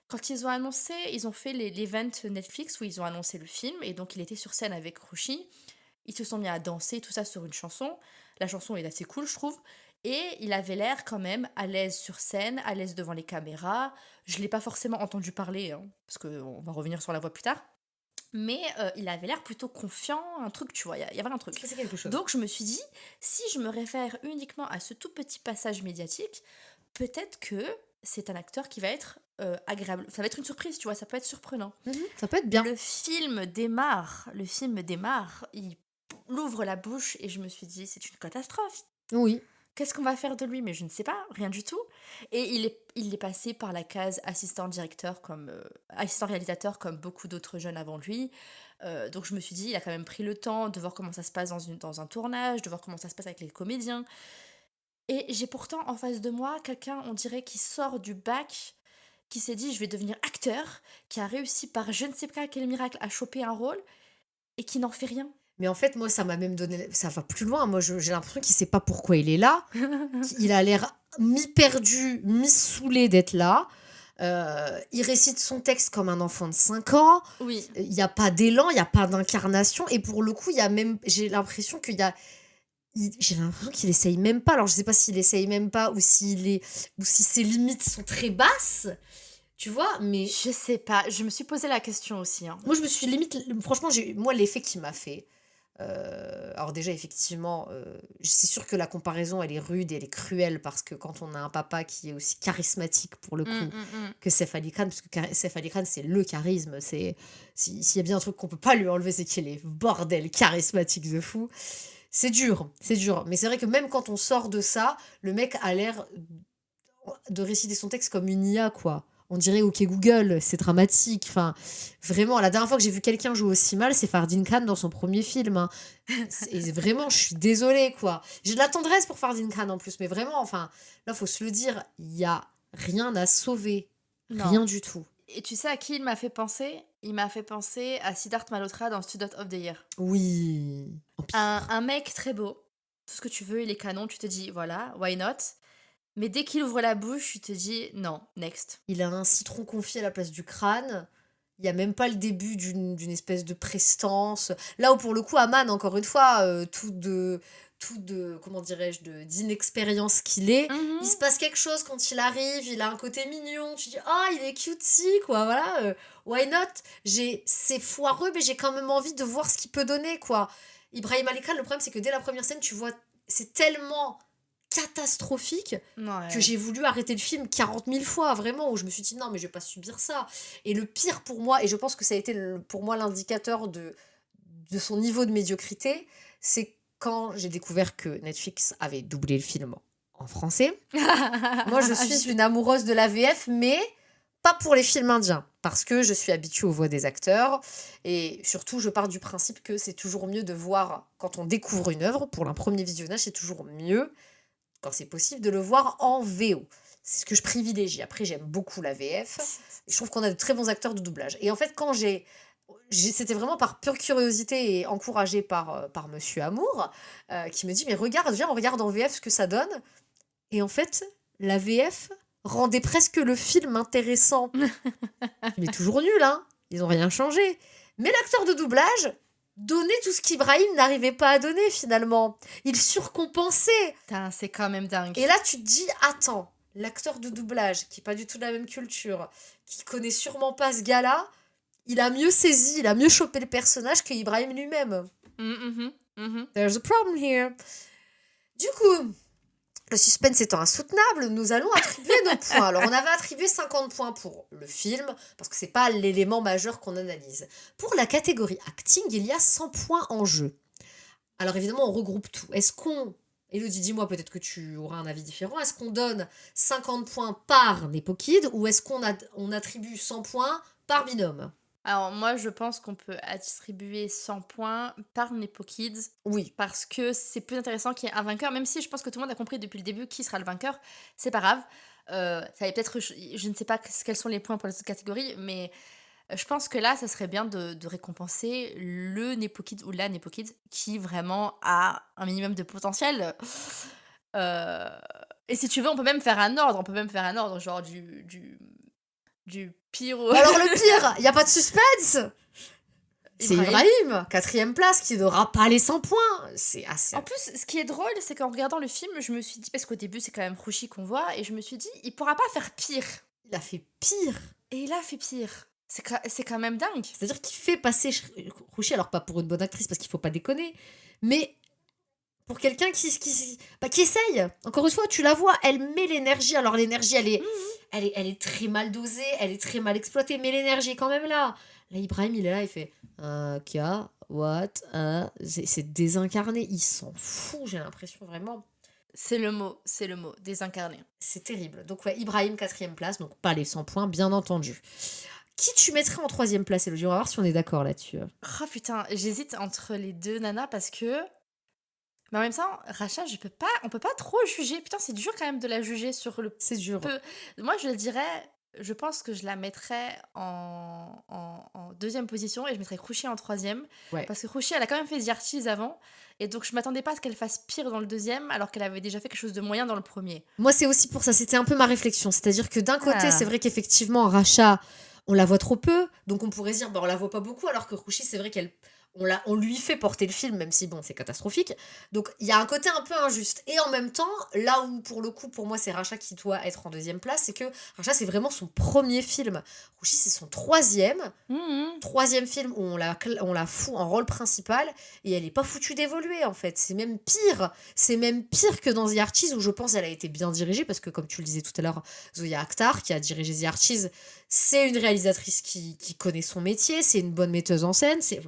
Quand ils ont annoncé, ils ont fait l'event Netflix où ils ont annoncé le film, et donc il était sur scène avec Rushi. Ils se sont mis à danser, tout ça sur une chanson. La chanson est assez cool, je trouve. Et il avait l'air quand même à l'aise sur scène, à l'aise devant les caméras. Je ne l'ai pas forcément entendu parler, hein, parce qu'on va revenir sur la voix plus tard. Mais il avait l'air plutôt confiant, un truc, tu vois, il y avait un truc. C'est quelque chose. Donc je me suis dit, si je me réfère uniquement à ce tout petit passage médiatique, peut-être que c'est un acteur qui va être agréable. Ça va être une surprise, tu vois, ça peut être surprenant. Ça peut être bien. Le film démarre, il ouvre la bouche et je me suis dit, c'est une catastrophe. Oui. Qu'est-ce qu'on va faire de lui? Mais je ne sais pas, rien du tout. Et il est passé par la case assistant directeur assistant réalisateur comme beaucoup d'autres jeunes avant lui. Donc je me suis dit, il a quand même pris le temps de voir comment ça se passe dans un tournage, de voir comment ça se passe avec les comédiens. Et j'ai pourtant en face de moi quelqu'un, on dirait, qui sort du bac, qui s'est dit, je vais devenir acteur, qui a réussi par je ne sais pas quel miracle à choper un rôle et qui n'en fait rien. Mais en fait, moi, ça m'a même donné... Ça va plus loin. Moi, j'ai l'impression qu'il sait pas pourquoi il est là. Il a l'air mi-perdu, mi-saoulé d'être là. Il récite son texte comme un enfant de 5 ans. Oui. Il n'y a pas d'élan, il n'y a pas d'incarnation. Et pour le coup, il y a même... J'ai l'impression qu'il y a... J'ai l'impression qu'il essaye même pas. Alors, je sais pas s'il essaye même pas ou si ses limites sont très basses. Tu vois, mais... Je sais pas, je me suis posé la question aussi. Hein. Moi, je me suis limite... Franchement, moi, l'effet qu'il m'a fait... alors déjà, effectivement, c'est sûr que la comparaison, elle est rude et elle est cruelle parce que quand on a un papa qui est aussi charismatique pour le coup que Saif Ali Khan, parce que Saif Ali Khan, c'est le charisme, s'il y a bien un truc qu'on peut pas lui enlever, c'est qu'il est bordel charismatique de fou. C'est dur, mais c'est vrai que même quand on sort de ça, le mec a l'air de réciter son texte comme une IA, quoi. On dirait OK Google, c'est dramatique. Enfin, vraiment, la dernière fois que j'ai vu quelqu'un jouer aussi mal, c'est Fardin Khan dans son premier film. Hein. Et vraiment, je suis désolée, quoi. J'ai de la tendresse pour Fardin Khan en plus, mais vraiment, enfin, là, faut se le dire, il y a rien à sauver. Non. Rien du tout. Et tu sais à qui il m'a fait penser? Il m'a fait penser à Siddharth Malhotra dans Student of the Year. Oui. Un mec très beau, tout ce que tu veux, il est canon, tu te dis, voilà, why not? Mais dès qu'il ouvre la bouche, tu te dis, non, next. Il a un citron confit à la place du crâne. Il n'y a même pas le début d'une espèce de prestance. Là où, pour le coup, Aman, encore une fois, tout de comment dirais-je, d'inexpérience qu'il est, il se passe quelque chose quand il arrive, il a un côté mignon, tu dis, ah, il est cutesy, quoi, voilà, why not? C'est foireux, mais j'ai quand même envie de voir ce qu'il peut donner, quoi. Ibrahim Ali Khan, le problème, c'est que dès la première scène, tu vois, c'est tellement catastrophique que Ouais. j'ai voulu arrêter le film 40 000 fois, vraiment, où je me suis dit non, mais je vais pas subir ça. Et le pire pour moi, et je pense que ça a été pour moi l'indicateur de son niveau de médiocrité, c'est quand j'ai découvert que Netflix avait doublé le film en français. Moi, je suis une amoureuse de la VF, mais pas pour les films indiens, parce que je suis habituée aux voix des acteurs, et surtout, je pars du principe que c'est toujours mieux de voir, quand on découvre une œuvre, pour un premier visionnage, c'est toujours mieux, quand c'est possible, de le voir en VO. C'est ce que je privilégie. Après, j'aime beaucoup la VF. Je trouve qu'on a de très bons acteurs de doublage. Et en fait, quand c'était vraiment par pure curiosité et encouragée par Monsieur Amour, qui me dit, mais regarde, viens, on regarde en VF ce que ça donne. Et en fait, la VF rendait presque le film intéressant. Mais toujours nul, hein. Ils ont rien changé. Mais l'acteur de doublage donnait tout ce qu'Ibrahim n'arrivait pas à donner finalement. Il surcompensait. Putain, c'est quand même dingue. Et là, tu te dis, attends, l'acteur de doublage, qui est pas du tout de la même culture, qui connaît sûrement pas ce gars-là, il a mieux saisi, il a mieux chopé le personnage que Ibrahim lui-même. There's a problem here. Du coup, le suspense étant insoutenable, nous allons attribuer nos points. Alors, on avait attribué 50 points pour le film, parce que c'est pas l'élément majeur qu'on analyse. Pour la catégorie acting, il y a 100 points en jeu. Alors, évidemment, on regroupe tout. Elodie, dis-moi, peut-être que tu auras un avis différent. Est-ce qu'on donne 50 points par Nepo Kid ou est-ce qu'on attribue 100 points par binôme? Alors, moi, je pense qu'on peut attribuer 100 points par Nepo Kids Oui. parce que c'est plus intéressant qu'il y ait un vainqueur, même si je pense que tout le monde a compris depuis le début qui sera le vainqueur. C'est pas grave. Ça va peut-être, je ne sais pas quels sont les points pour les autres catégories, mais je pense que là, ça serait bien de récompenser le Nepo Kid ou la Nepo Kid qui vraiment a un minimum de potentiel. Et si tu veux, on peut même faire un ordre. On peut même faire un ordre, genre du pire au... Alors, le pire, il n'y a pas de suspense. C'est Ibrahim, 4e place, qui n'aura pas les 100 points. C'est assez... En plus, ce qui est drôle, c'est qu'en regardant le film, je me suis dit, parce qu'au début, c'est quand même Rouchi qu'on voit, et je me suis dit, il pourra pas faire pire. Il a fait pire. Et il a fait pire. C'est quand même dingue. C'est-à-dire qu'il fait passer Rouchi, alors pas pour une bonne actrice, parce qu'il faut pas déconner, mais pour quelqu'un qui essaye. Encore une fois, tu la vois, elle met l'énergie. Alors l'énergie, elle est très mal dosée, elle est très mal exploitée, mais l'énergie est quand même là. Là, Ibrahim, il est là, il fait what, c'est désincarné, il s'en fout, j'ai l'impression vraiment. C'est le mot, désincarné. C'est terrible. Donc ouais, Ibrahim, 4e place, donc pas les 100 points, bien entendu. Qui tu mettrais en 3e place, Elodie? On va voir si on est d'accord là-dessus. Oh putain, j'hésite entre les deux nanas parce que... Mais en même temps, Racha, on peut pas trop juger. Putain, c'est dur quand même de la juger sur le C'est dur. peu. Moi, je dirais, je pense que je la mettrais en 2e position et je mettrais Rouchi en 3e. Ouais. Parce que Rouchi, elle a quand même fait The Archies avant. Et donc, je m'attendais pas à ce qu'elle fasse pire dans le 2e alors qu'elle avait déjà fait quelque chose de moyen dans le premier. Moi, c'est aussi pour ça. C'était un peu ma réflexion. C'est-à-dire que d'un côté, Ah. c'est vrai qu'effectivement, Racha, on la voit trop peu. Donc, on pourrait dire, on la voit pas beaucoup. Alors que Rouchi, c'est vrai on lui fait porter le film, même si, bon, c'est catastrophique. Donc, il y a un côté un peu injuste. Et en même temps, là où, pour le coup, pour moi, c'est Racha qui doit être en 2e place, c'est que Racha, c'est vraiment son premier film. Rouchi, c'est son 3e. 3e film où on la fout en rôle principal et elle est pas foutue d'évoluer, en fait. C'est même pire. C'est même pire que dans The Archies, où je pense qu'elle a été bien dirigée, parce que, comme tu le disais tout à l'heure, Zoya Akhtar, qui a dirigé The Archies, c'est une réalisatrice qui connaît son métier, c'est une bonne metteur en scène, c'est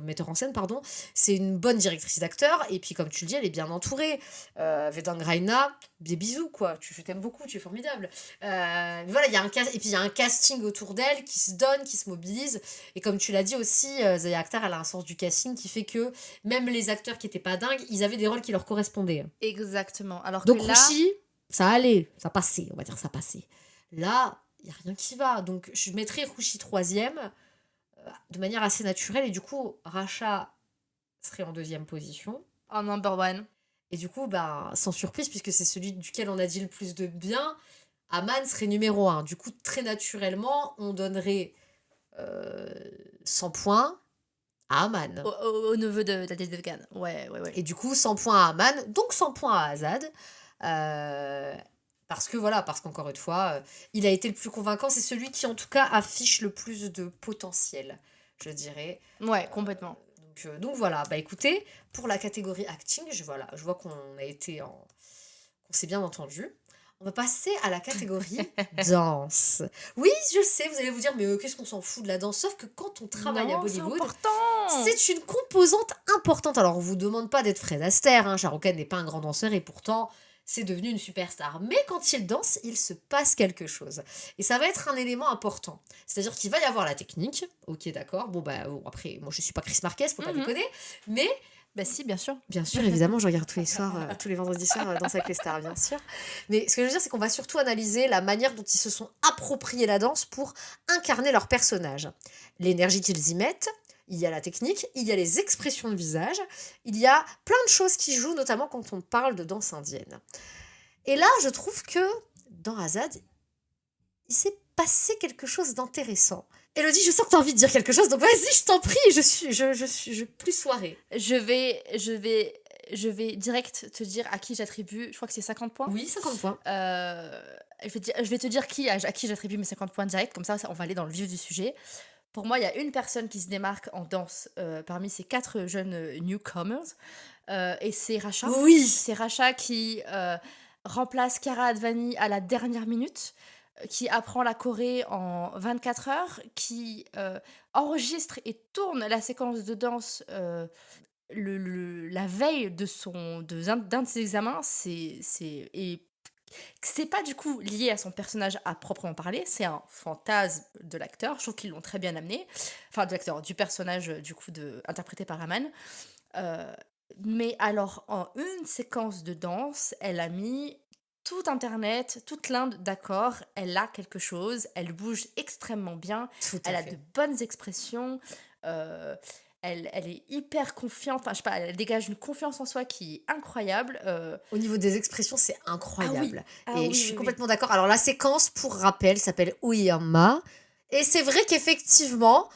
une bonne directrice d'acteur, et puis comme tu le dis, elle est bien entourée. Vedang Raina, des bisous, quoi. Je t'aime beaucoup, tu es formidable. Voilà, il y a un casting autour d'elle qui se donne, qui se mobilise, et comme tu l'as dit aussi, Zoya Akhtar, elle a un sens du casting qui fait que même les acteurs qui étaient pas dingues, ils avaient des rôles qui leur correspondaient. Exactement. Alors Donc que là... Rouchi, ça allait, ça passait, on va dire ça passait. Là, il n'y a rien qui va. Donc, je mettrais Rouchi 3e de manière assez naturelle. Et du coup, Racha serait en 2e position. En number 1. Et du coup, sans surprise, puisque c'est celui duquel on a dit le plus de bien, Aman serait numéro 1. Du coup, très naturellement, on donnerait 100 points à Aman. Au neveu d'Adil Devgan. Ouais. Et du coup, 100 points à Aman, donc 100 points à Azad. Parce qu'encore une fois, il a été le plus convaincant. C'est celui qui, en tout cas, affiche le plus de potentiel, je dirais. Ouais, complètement. Donc voilà, écoutez, pour la catégorie acting, je vois qu'on qu'on s'est bien entendu, on va passer à la catégorie danse. Oui, je sais, vous allez vous dire, mais qu'est-ce qu'on s'en fout de la danse? Sauf que quand on travaille à Non, c'est Bollywood, important. c'est une composante importante. Alors, on vous demande pas d'être Fred Astaire, hein, Shah Rukh Khan n'est pas un grand danseur et pourtant, c'est devenu une superstar. Mais quand il danse, il se passe quelque chose. Et ça va être un élément important. C'est-à-dire qu'il va y avoir la technique. Ok, d'accord. Bon, après, moi, je suis pas Chris Marquez, faut pas Mhm. déconner. Mais Bah si, bien sûr. bien sûr, évidemment, je regarde tous les soirs, tous les vendredis soirs, Danse avec les stars, bien sûr. Mais ce que je veux dire, c'est qu'on va surtout analyser la manière dont ils se sont appropriés la danse pour incarner leur personnage. L'énergie qu'ils y mettent, il y a la technique, il y a les expressions de visage, il y a plein de choses qui jouent, notamment quand on parle de danse indienne. Et là, je trouve que dans Azad, il s'est passé quelque chose d'intéressant. Elodie, je sens que tu as envie de dire quelque chose, donc vas-y, je t'en prie, je plus soirée. Je vais direct te dire à qui j'attribue, je crois que c'est 50 points. Oui, 50 points. Je vais te dire à qui j'attribue mes 50 points direct, comme ça on va aller dans le vif du sujet. Pour moi, il y a une personne qui se démarque en danse parmi ces 4 jeunes newcomers, et c'est Racha. Oui. C'est Racha qui remplace Cara Advani à la dernière minute, qui apprend la choré en 24 heures, qui enregistre et tourne la séquence de danse la veille d'un de ses examens. Et c'est pas du coup lié à son personnage à proprement parler, c'est un fantasme de l'acteur. Je trouve qu'ils l'ont très bien amené. Enfin, de l'acteur, du personnage, du coup, interprété par Aman. Mais alors, en une séquence de danse, elle a mis tout Internet, toute l'Inde d'accord. Elle a quelque chose, elle bouge extrêmement bien, Tout elle à a de fait. bonnes expressions. Elle est hyper confiante, enfin, je sais pas, elle dégage une confiance en soi qui est incroyable. Au niveau des expressions, c'est Ah oui, incroyable. ah Et je oui, suis oui, oui. complètement d'accord. Alors, la séquence, pour rappel, s'appelle Oyama. Et c'est vrai qu'effectivement,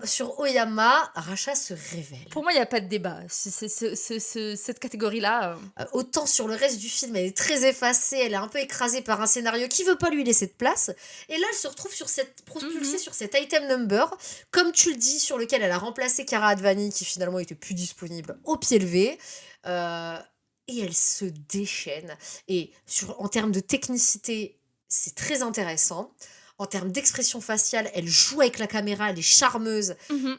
sur Oyama, Racha se révèle. Pour moi, il n'y a pas de débat. Cette catégorie-là. Autant sur le reste du film, elle est très effacée, elle est un peu écrasée par un scénario qui veut pas lui laisser de place. Et là, elle se retrouve propulsée sur cet item number, comme tu le dis, sur lequel elle a remplacé Cara Advani, qui finalement était plus disponible au pied levé. Euh, et elle se déchaîne. Et en termes de technicité, c'est très intéressant. En termes d'expression faciale, elle joue avec la caméra, elle est charmeuse. Mhm.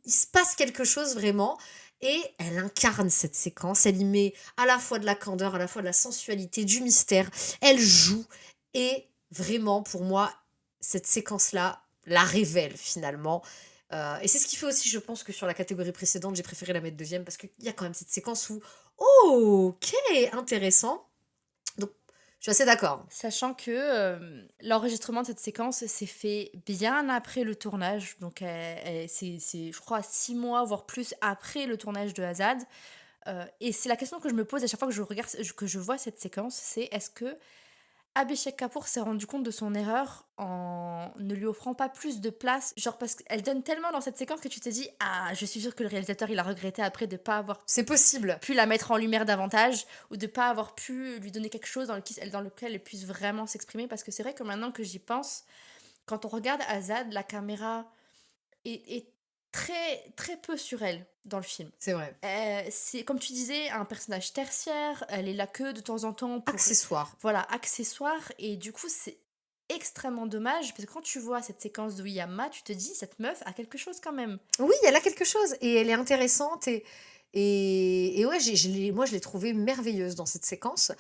Il se passe quelque chose vraiment. Et elle incarne cette séquence, elle y met à la fois de la candeur, à la fois de la sensualité, du mystère. Elle joue et vraiment, pour moi, cette séquence-là la révèle finalement. Et c'est ce qui fait aussi, je pense que sur la catégorie précédente, j'ai préféré la mettre deuxième parce qu'il y a quand même cette séquence où, oh, ok, intéressant. Donc, je suis assez d'accord. Sachant que l'enregistrement de cette séquence s'est fait bien après le tournage. Donc, c'est, je crois, 6 mois, voire plus après le tournage de Azad. Et c'est la question que je me pose à chaque fois que je vois cette séquence, c'est est-ce que Abhishek Kapoor s'est rendu compte de son erreur en ne lui offrant pas plus de place, genre parce qu'elle donne tellement dans cette séquence que tu te dis ah, je suis sûre que le réalisateur il a regretté après de pas avoir C'est possible. pu la mettre en lumière davantage ou de pas avoir pu lui donner quelque chose dans lequel elle puisse vraiment s'exprimer, parce que c'est vrai que maintenant que j'y pense, quand on regarde Azad, la caméra est très très peu sur elle dans le film. C'est vrai. C'est comme tu disais un personnage tertiaire, elle est là que de temps en temps pour Accessoire. voilà, accessoire, et du coup c'est extrêmement dommage parce que quand tu vois cette séquence de Oyama, tu te dis cette meuf a quelque chose quand même. Oui, elle a quelque chose et elle est intéressante et ouais, moi je l'ai trouvée merveilleuse dans cette séquence.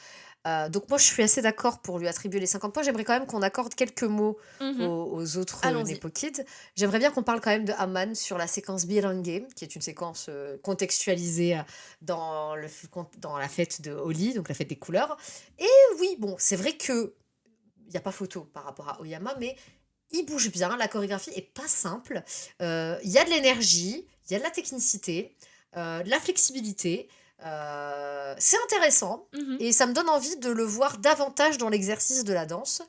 Donc moi je suis assez d'accord pour lui attribuer les 50 points. J'aimerais quand même qu'on accorde quelques mots Mhm. aux autres Allons-y. Nepo Kids. J'aimerais bien qu'on parle quand même de Aman sur la séquence Birangue, qui est une séquence contextualisée dans la fête de Holi, donc la fête des couleurs. Et oui, bon, c'est vrai que il n'y a pas photo par rapport à Oyama, mais il bouge bien, la chorégraphie est pas simple. Il y a de l'énergie, il y a de la technicité, de la flexibilité. C'est intéressant Mhm. et ça me donne envie de le voir davantage dans l'exercice de la danse.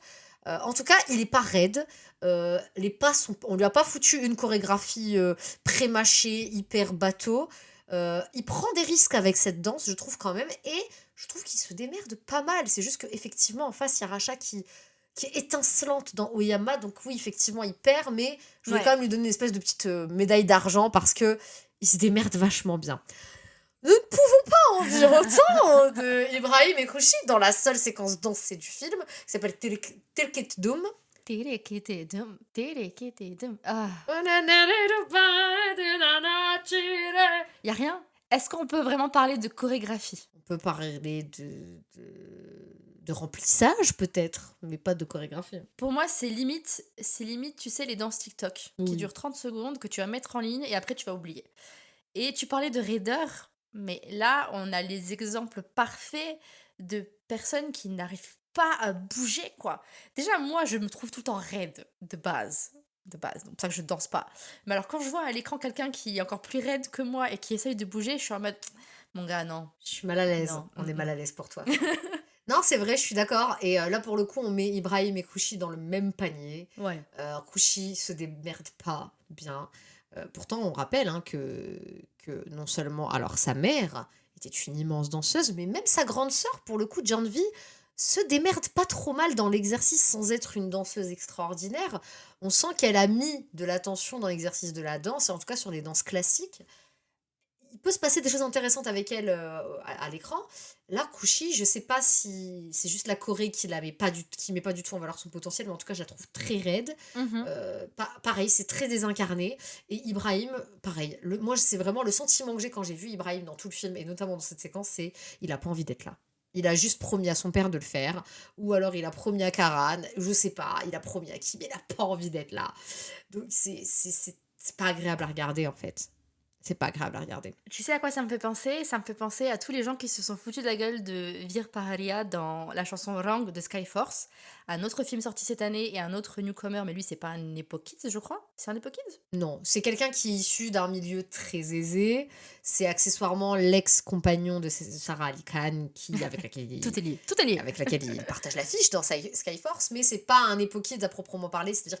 En tout cas, il est pas raide. Les pas on lui a pas foutu une chorégraphie pré-mâchée, hyper bateau. Il prend des risques avec cette danse, je trouve quand même, et je trouve qu'il se démerde pas mal. C'est juste qu'effectivement, en face, il y a Racha qui est étincelante dans Oyama. Donc oui, effectivement, il perd, mais je voulais Ouais. quand même lui donner une espèce de petite médaille d'argent parce que il se démerde vachement bien. Nous ne pouvons pas en dire autant de Ibrahim et Kouchi dans la seule séquence dansée du film, qui s'appelle Tilket Doom. Ah, y a rien? Est-ce qu'on peut vraiment parler de chorégraphie? On peut parler de remplissage peut-être, mais pas de chorégraphie. Pour moi, c'est limite, tu sais, les danses TikTok qui Oui. durent 30 secondes, que tu vas mettre en ligne et après tu vas oublier. Et tu parlais de raideur, mais là, on a les exemples parfaits de personnes qui n'arrivent pas à bouger, quoi. Déjà, moi, je me trouve tout le temps raide, de base. De base, donc c'est pour ça que je danse pas. Mais alors, quand je vois à l'écran quelqu'un qui est encore plus raide que moi et qui essaye de bouger, je suis en mode, mon gars, non, Je suis mal à l'aise. non. On est mal à l'aise pour toi. Non, c'est vrai, je suis d'accord. Et là, pour le coup, on met Ibrahim et Kouchi dans le même panier. Ouais. Kouchi se démerde pas bien. Pourtant, on rappelle hein, que non seulement alors sa mère était une immense danseuse, mais même sa grande sœur, pour le coup, Janvi, se démerde pas trop mal dans l'exercice sans être une danseuse extraordinaire. On sent qu'elle a mis de l'attention dans l'exercice de la danse, et en tout cas sur les danses classiques. Il peut se passer des choses intéressantes avec elle à l'écran. Là, Kouchi, je sais pas si c'est juste la Corée qui met pas du tout en valeur son potentiel, mais en tout cas, je la trouve très raide. Mhm. Pareil, c'est très désincarné. Et Ibrahim, pareil. Moi, c'est vraiment le sentiment que j'ai quand j'ai vu Ibrahim dans tout le film, et notamment dans cette séquence, c'est il a pas envie d'être là. Il a juste promis à son père de le faire, ou alors il a promis à Karan, je sais pas, il a promis à qui, mais il a pas envie d'être là. Donc c'est pas agréable à regarder en fait. C'est pas agréable à regarder. Tu sais à quoi ça me fait penser? Ça me fait penser à tous les gens qui se sont foutus de la gueule de Vir Paharia dans la chanson Rang de Skyforce, un autre film sorti cette année et un autre newcomer, mais lui c'est pas un Nepo Kids, je crois. C'est un Nepo Kids? Non, c'est quelqu'un qui est issu d'un milieu très aisé. C'est accessoirement l'ex-compagnon de Sarah Ali Khan avec laquelle Tout est lié, tout est lié. il partage l'affiche dans Skyforce, mais c'est pas un Epokid à proprement parler, c'est-à-dire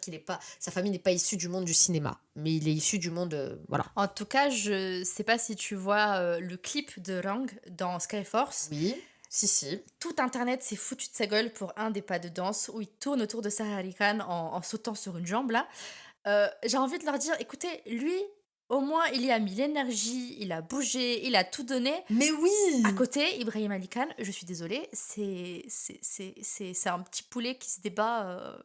sa famille n'est pas issue du monde du cinéma, mais il est issu du monde, voilà. En tout cas, je sais pas si tu vois le clip de Rang dans Skyforce. Oui, si. Tout internet s'est foutu de sa gueule pour un des pas de danse où il tourne autour de Sarah Ali Khan en sautant sur une jambe là. J'ai envie de leur dire, écoutez, lui, au moins, il y a mis l'énergie, il a bougé, il a tout donné. Mais oui. À côté, Ibrahim Ali Khan, je suis désolée, c'est un petit poulet qui se débat.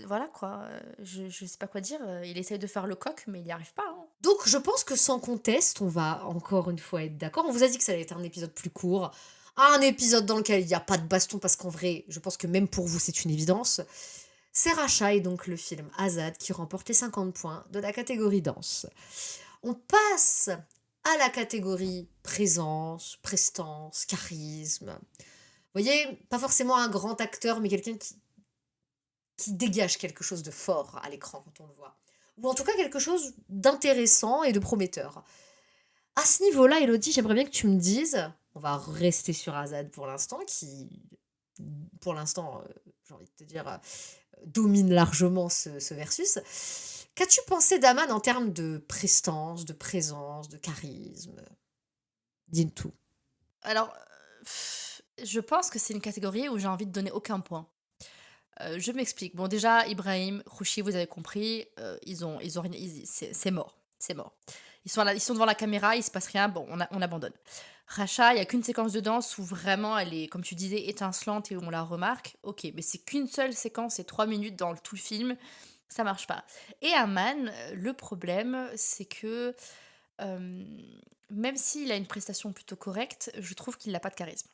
Voilà quoi, je sais pas quoi dire. Il essaye de faire le coq, mais il n'y arrive pas, hein. Donc je pense que sans conteste, on va encore une fois être d'accord. On vous a dit que ça allait être un épisode plus court, un épisode dans lequel il n'y a pas de baston, parce qu'en vrai, je pense que même pour vous, c'est une évidence. C'est Racha et donc le film Azad qui remporte les 50 points de la catégorie danse. On passe à la catégorie présence, prestance, charisme. Vous voyez, pas forcément un grand acteur, mais quelqu'un qui dégage quelque chose de fort à l'écran quand on le voit. Ou en tout cas quelque chose d'intéressant et de prometteur. À ce niveau-là, Elodie, j'aimerais bien que tu me dises, on va rester sur Azad pour l'instant, pour l'instant, j'ai envie de te dire, domine largement ce versus. Qu'as-tu pensé d'Aman en termes de prestance, de présence, de charisme? Dis-nous tout. Alors, je pense que c'est une catégorie où j'ai envie de donner aucun point. Je m'explique. Bon, déjà, Ibrahim, Kouchi, vous avez compris, c'est mort. C'est mort. Ils sont devant la caméra, il se passe rien, bon, on abandonne. Racha, il n'y a qu'une séquence de danse où vraiment elle est, comme tu disais, étincelante et où on la remarque. Ok, mais c'est qu'une seule séquence, c'est 3 minutes dans tout le film, ça marche pas. Et Aman, le problème, c'est que même s'il a une prestation plutôt correcte, je trouve qu'il n'a pas de charisme.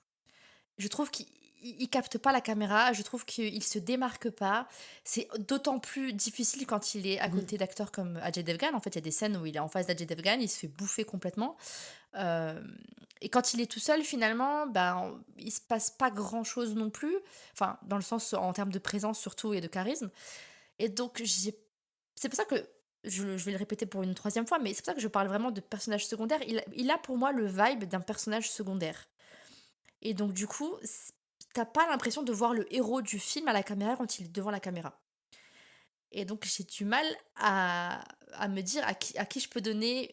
Je trouve qu'il capte pas la caméra, je trouve qu'il se démarque pas. C'est d'autant plus difficile quand il est à côté d'acteurs comme Ajay Devgan. En fait, il y a des scènes où il est en face d'Ajay Devgan, il se fait bouffer complètement. Euh, et quand il est tout seul, finalement, ben, il se passe pas grand-chose non plus. Enfin, dans le sens, en termes de présence surtout et de charisme. Et donc, c'est pour ça que, je vais le répéter pour une troisième fois, mais c'est pour ça que je parle vraiment de personnage secondaire. Il a pour moi le vibe d'un personnage secondaire. Et donc, du coup, t'as pas l'impression de voir le héros du film à la caméra quand il est devant la caméra. Et donc, j'ai du mal à me dire à qui je peux donner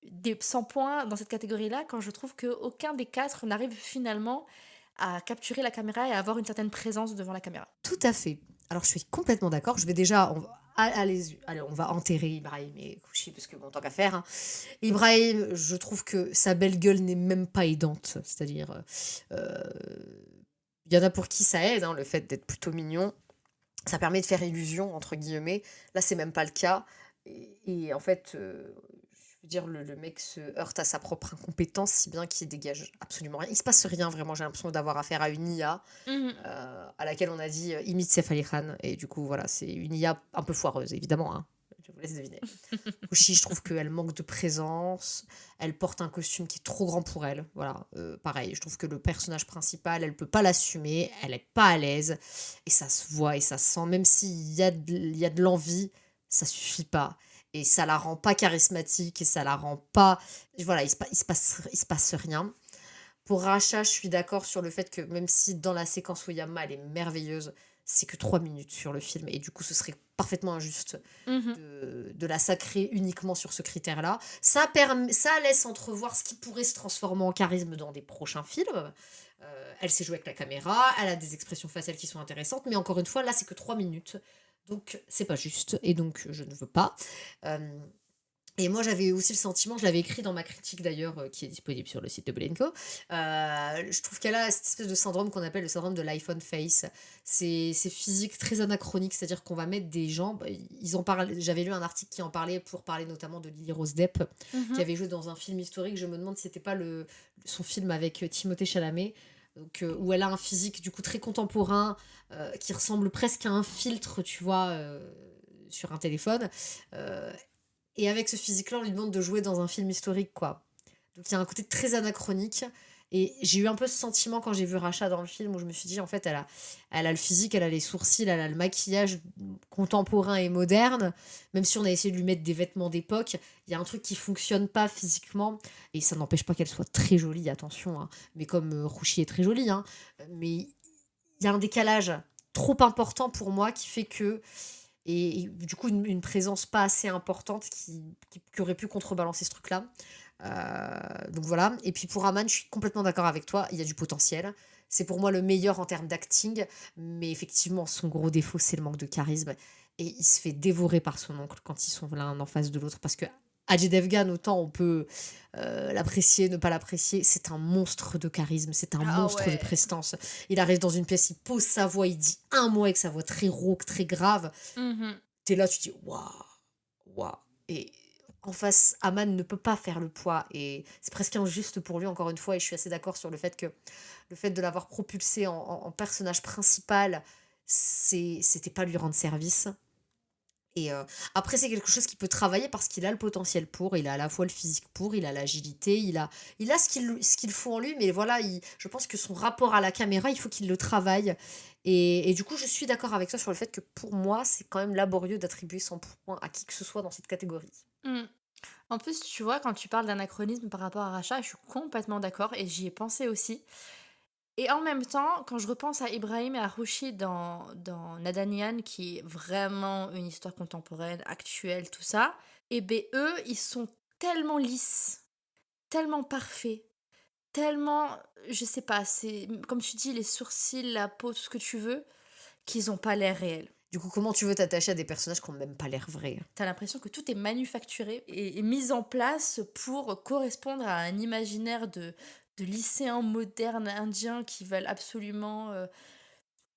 des 100 points dans cette catégorie-là quand je trouve qu'aucun des quatre n'arrive finalement à capturer la caméra et à avoir une certaine présence devant la caméra. Tout à fait. Alors je suis complètement d'accord. Je vais déjà allez, on va enterrer Ibrahim et Kouchi, parce que bon, tant qu'à faire, hein. Ibrahim, je trouve que sa belle gueule n'est même pas aidante. C'est-à-dire, euh, il y en a pour qui ça aide, hein, le fait d'être plutôt mignon. Ça permet de faire illusion, entre guillemets. Là, c'est même pas le cas. Et en fait, je veux dire, le mec se heurte à sa propre incompétence, si bien qu'il dégage absolument rien. Il se passe rien, vraiment. J'ai l'impression d'avoir affaire à une IA Mhm. à laquelle on a dit imite Saif Ali Khan. Et du coup, voilà, c'est une IA un peu foireuse, évidemment, hein. Je vous laisse deviner. Kushi, je trouve qu'elle manque de présence. Elle porte un costume qui est trop grand pour elle. Voilà, pareil, je trouve que le personnage principal, elle peut pas l'assumer. Elle est pas à l'aise. Et ça se voit et ça se sent. Même s'il y a de l'envie, ça suffit pas. Et ça la rend pas charismatique et ça la rend pas. Voilà, il se passe rien. Pour Racha, je suis d'accord sur le fait que même si dans la séquence où Yama, elle est merveilleuse, c'est que 3 minutes sur le film. Et du coup, ce serait parfaitement injuste Mhm. de la sacrer uniquement sur ce critère-là. Ça laisse entrevoir ce qui pourrait se transformer en charisme dans des prochains films. Elle sait jouer avec la caméra, elle a des expressions faciales qui sont intéressantes, mais encore une fois, là, c'est que 3 minutes. Donc, c'est pas juste, et donc, je ne veux pas. Euh, et moi, j'avais aussi le sentiment, je l'avais écrit dans ma critique d'ailleurs, qui est disponible sur le site de Blenco. Je trouve qu'elle a cette espèce de syndrome qu'on appelle le syndrome de l'iPhone face. C'est physique très anachronique, c'est-à-dire qu'on va mettre des gens. Ils en parlent. J'avais lu un article qui en parlait pour parler notamment de Lily Rose Depp, qui Mhm. avait joué dans un film historique. Je me demande si c'était pas son film avec Timothée Chalamet. Donc, où elle a un physique du coup très contemporain, qui ressemble presque à un filtre, tu vois, sur un téléphone. Euh, et avec ce physique-là, on lui demande de jouer dans un film historique, quoi. Donc il y a un côté très anachronique. Et j'ai eu un peu ce sentiment quand j'ai vu Racha dans le film, où je me suis dit, en fait, elle a le physique, elle a les sourcils, elle a le maquillage contemporain et moderne. Même si on a essayé de lui mettre des vêtements d'époque, il y a un truc qui fonctionne pas physiquement. Et ça n'empêche pas qu'elle soit très jolie, attention, hein. Mais comme Rouchy est très jolie, hein. Mais il y a un décalage trop important pour moi qui fait que et du coup, une présence pas assez importante qui aurait pu contrebalancer ce truc-là. Donc voilà. Et puis pour Aman, je suis complètement d'accord avec toi. Il y a du potentiel. C'est pour moi le meilleur en termes d'acting. Mais effectivement, son gros défaut, c'est le manque de charisme. Et il se fait dévorer par son oncle quand ils sont l'un en face de l'autre. Parce que Ajay Devgan, autant on peut l'apprécier, ne pas l'apprécier, c'est un monstre de charisme, c'est un Ah monstre de ouais. prestance. Il arrive dans une pièce, il pose sa voix, il dit un mot avec sa voix très rauque, très grave. Mhm. T'es là, tu dis waouh, waouh. Et en face, Aman ne peut pas faire le poids et c'est presque injuste pour lui, encore une fois. Et je suis assez d'accord sur le fait que le fait de l'avoir propulsé en personnage principal, c'était pas lui rendre service. Et après, c'est quelque chose qui peut travailler parce qu'il a le potentiel pour, il a à la fois le physique pour, il a l'agilité, il a ce qu'il faut en lui, mais voilà, je pense que son rapport à la caméra, il faut qu'il le travaille. Et du coup, je suis d'accord avec toi sur le fait que pour moi, c'est quand même laborieux d'attribuer 100 points à qui que ce soit dans cette catégorie. Mm. En plus, tu vois, quand tu parles d'anachronisme par rapport à Racha, je suis complètement d'accord et j'y ai pensé aussi. Et en même temps, quand je repense à Ibrahim et à Rushd dans Nadanian, qui est vraiment une histoire contemporaine, actuelle, tout ça, et ben eux, ils sont tellement lisses, tellement parfaits, tellement, je sais pas, c'est comme tu dis, les sourcils, la peau, tout ce que tu veux, qu'ils ont pas l'air réels. Du coup, comment tu veux t'attacher à des personnages qui n'ont même pas l'air vrais? T'as l'impression que tout est manufacturé et mis en place pour correspondre à un imaginaire de lycéens modernes indiens qui veulent absolument...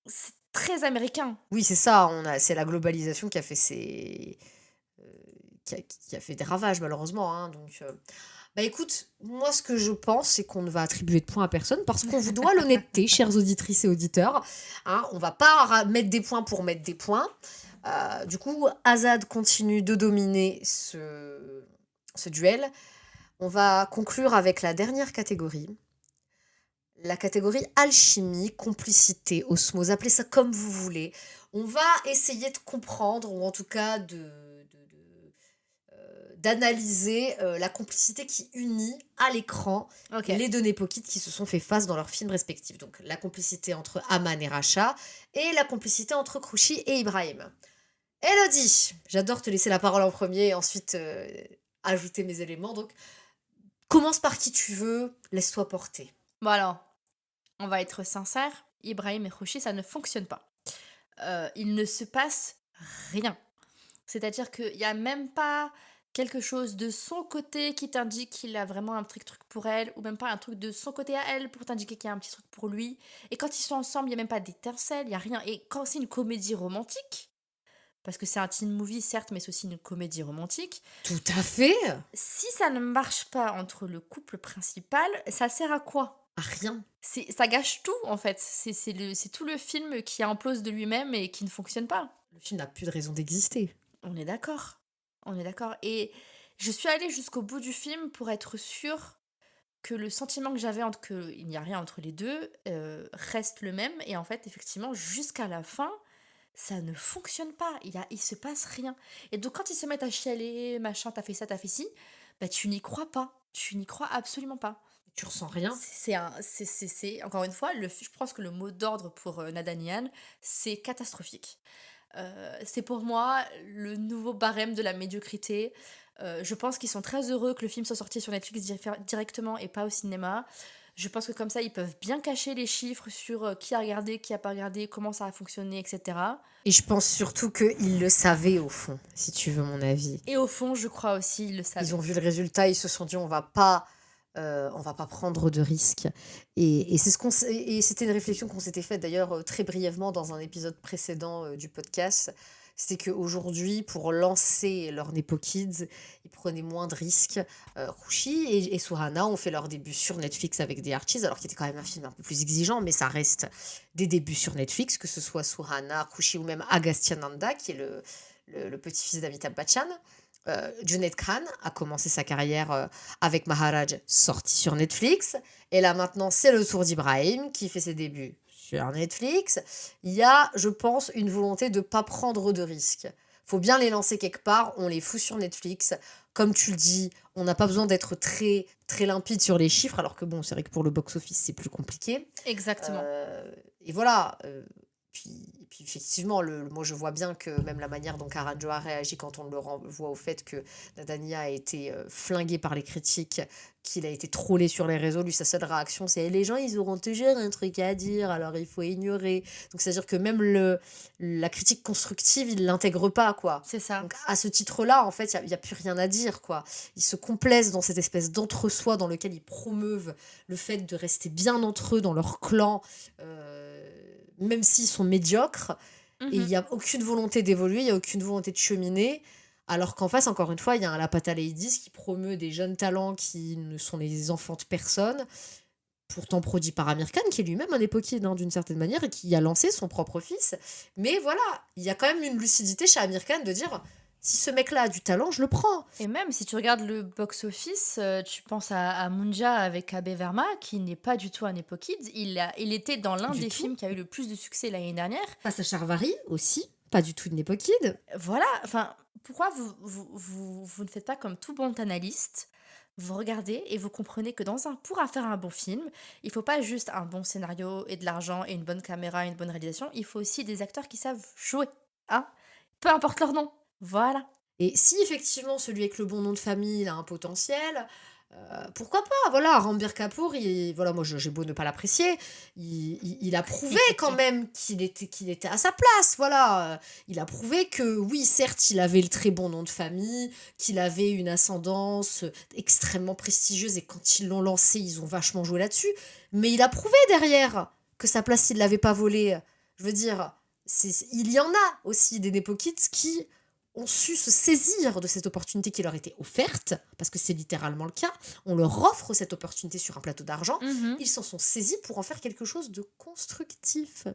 c'est très américain. Oui, c'est ça, c'est la globalisation qui a fait euh, qui a fait des ravages malheureusement, hein, donc bah écoute, moi ce que je pense, c'est qu'on ne va attribuer de points à personne parce qu'on vous doit l'honnêteté, chères auditrices et auditeurs. Hein, on va pas mettre des points pour mettre des points. Du coup, Azad continue de dominer ce duel. On va conclure avec la dernière catégorie. La catégorie alchimie, complicité, osmose, appelez ça comme vous voulez. On va essayer de comprendre, ou en tout cas d'analyser la complicité qui unit à l'écran Ok. les deux népokites qui se sont fait face dans leurs films respectifs. Donc la complicité entre Aman et Racha et la complicité entre Krouchi et Ibrahim. Elodie, j'adore te laisser la parole en premier et ensuite ajouter mes éléments. Donc commence par qui tu veux, laisse-toi porter. Bon alors, on va être sincère, Ibrahim et Khushi, ça ne fonctionne pas. Il ne se passe rien. C'est-à-dire qu'il y a même pas quelque chose de son côté qui t'indique qu'il a vraiment un petit truc pour elle, ou même pas un truc de son côté à elle pour t'indiquer qu'il y a un petit truc pour lui. Et quand ils sont ensemble, il y a même pas d'étincelle, il y a rien. Et quand c'est une comédie romantique, parce que c'est un teen movie certes, mais c'est aussi une comédie romantique, Tout à fait. si ça ne marche pas entre le couple principal, ça sert à quoi? À rien. Ça gâche tout en fait. C'est tout le film qui implose de lui-même et qui ne fonctionne pas. Le film n'a plus de raison d'exister. On est d'accord. On est d'accord. Et je suis allée jusqu'au bout du film pour être sûre que le sentiment que j'avais entre que il n'y a rien entre les deux reste le même. Et en fait, effectivement, jusqu'à la fin, ça ne fonctionne pas. Il se passe rien. Et donc, quand ils se mettent à chialer, machin, t'as fait ça, t'as fait ci, bah tu n'y crois pas. Tu n'y crois absolument pas. Tu ressens rien. Encore une fois, je pense que le mot d'ordre pour Nadanian, c'est catastrophique. C'est pour moi le nouveau barème de la médiocrité. Je pense qu'ils sont très heureux que le film soit sorti sur Netflix directement et pas au cinéma. Je pense que comme ça, ils peuvent bien cacher les chiffres sur qui a regardé, qui a pas regardé, comment ça a fonctionné, etc. Et je pense surtout qu'ils le savaient au fond, si tu veux mon avis. Et au fond, je crois aussi, ils le Ils savaient. ont vu le résultat, ils se sont dit on va pas prendre de risques. Et c'est et c'était une réflexion qu'on s'était faite d'ailleurs très brièvement dans un épisode précédent du podcast. C'était qu'aujourd'hui, pour lancer leur Nepo Kids, ils prenaient moins de risques. Rushi et Suhana ont fait leur début sur Netflix avec The Archies, alors qu'il était quand même un film un peu plus exigeant, mais ça reste des débuts sur Netflix, que ce soit Suhana, Rushi ou même Agastyananda, qui est le petit-fils d'Amitabh Bachchan. Junaid Khan a commencé sa carrière avec Maharaj, sorti sur Netflix. Et là maintenant, c'est le tour d'Ibrahim qui fait ses débuts sur Netflix. Il y a, je pense, une volonté de ne pas prendre de risques. Faut bien les lancer quelque part, on les fout sur Netflix. Comme tu le dis, on n'a pas besoin d'être très, très limpide sur les chiffres, alors que bon, c'est vrai que pour le box-office, c'est plus compliqué. Exactement. Et voilà. Puis effectivement, moi je vois bien que même la manière dont Karan Johar réagit quand on le renvoie au fait que Nadania a été flingué par les critiques, qu'il a été trollé sur les réseaux, lui sa seule réaction c'est les gens ils auront toujours un truc à dire alors il faut ignorer. Donc c'est à dire que même la critique constructive il l'intègre pas quoi. C'est ça. Donc à ce titre-là en fait il y a plus rien à dire quoi. Ils se complaisent dans cette espèce d'entre-soi dans lequel ils promeuvent le fait de rester bien entre eux dans leur clan. Même s'ils sont médiocres, et il n'y a aucune volonté d'évoluer, il n'y a aucune volonté de cheminer, alors qu'en face, encore une fois, il y a un Lapata Ladies qui promeut des jeunes talents qui ne sont les enfants de personne, pourtant produit par Amir Khan, qui est lui-même un épokide d'une certaine manière, et qui a lancé son propre fils. Mais voilà, il y a quand même une lucidité chez Amir Khan de dire... Si ce mec-là a du talent, je le prends. Et même si tu regardes le box-office, tu penses à Munja avec Abe Verma, qui n'est pas du tout un Nepo Kids. Il était dans l'un des films qui a eu le plus de succès l'année dernière. Face à Charvari aussi, pas du tout de Nepo Kid. Voilà, enfin, pourquoi vous ne faites pas comme tout bon analyste? Vous regardez et vous comprenez que pour faire un bon film, il faut pas juste un bon scénario et de l'argent et une bonne caméra et une bonne réalisation, il faut aussi des acteurs qui savent jouer, hein? Peu importe leur nom. Voilà. Et si effectivement celui avec le bon nom de famille il a un potentiel, pourquoi pas? Voilà, Ranbir Kapoor, voilà, moi j'ai beau ne pas l'apprécier, il a prouvé quand même qu'il était à sa place. Voilà, il a prouvé que oui, certes, il avait le très bon nom de famille, qu'il avait une ascendance extrêmement prestigieuse et quand ils l'ont lancé, ils ont vachement joué là-dessus. Mais il a prouvé derrière que sa place, il l'avait pas volée. Je veux dire, il y en a aussi des Nepo Kids qui ont su se saisir de cette opportunité qui leur était offerte, parce que c'est littéralement le cas, on leur offre cette opportunité sur un plateau d'argent, ils s'en sont saisis pour en faire quelque chose de constructif.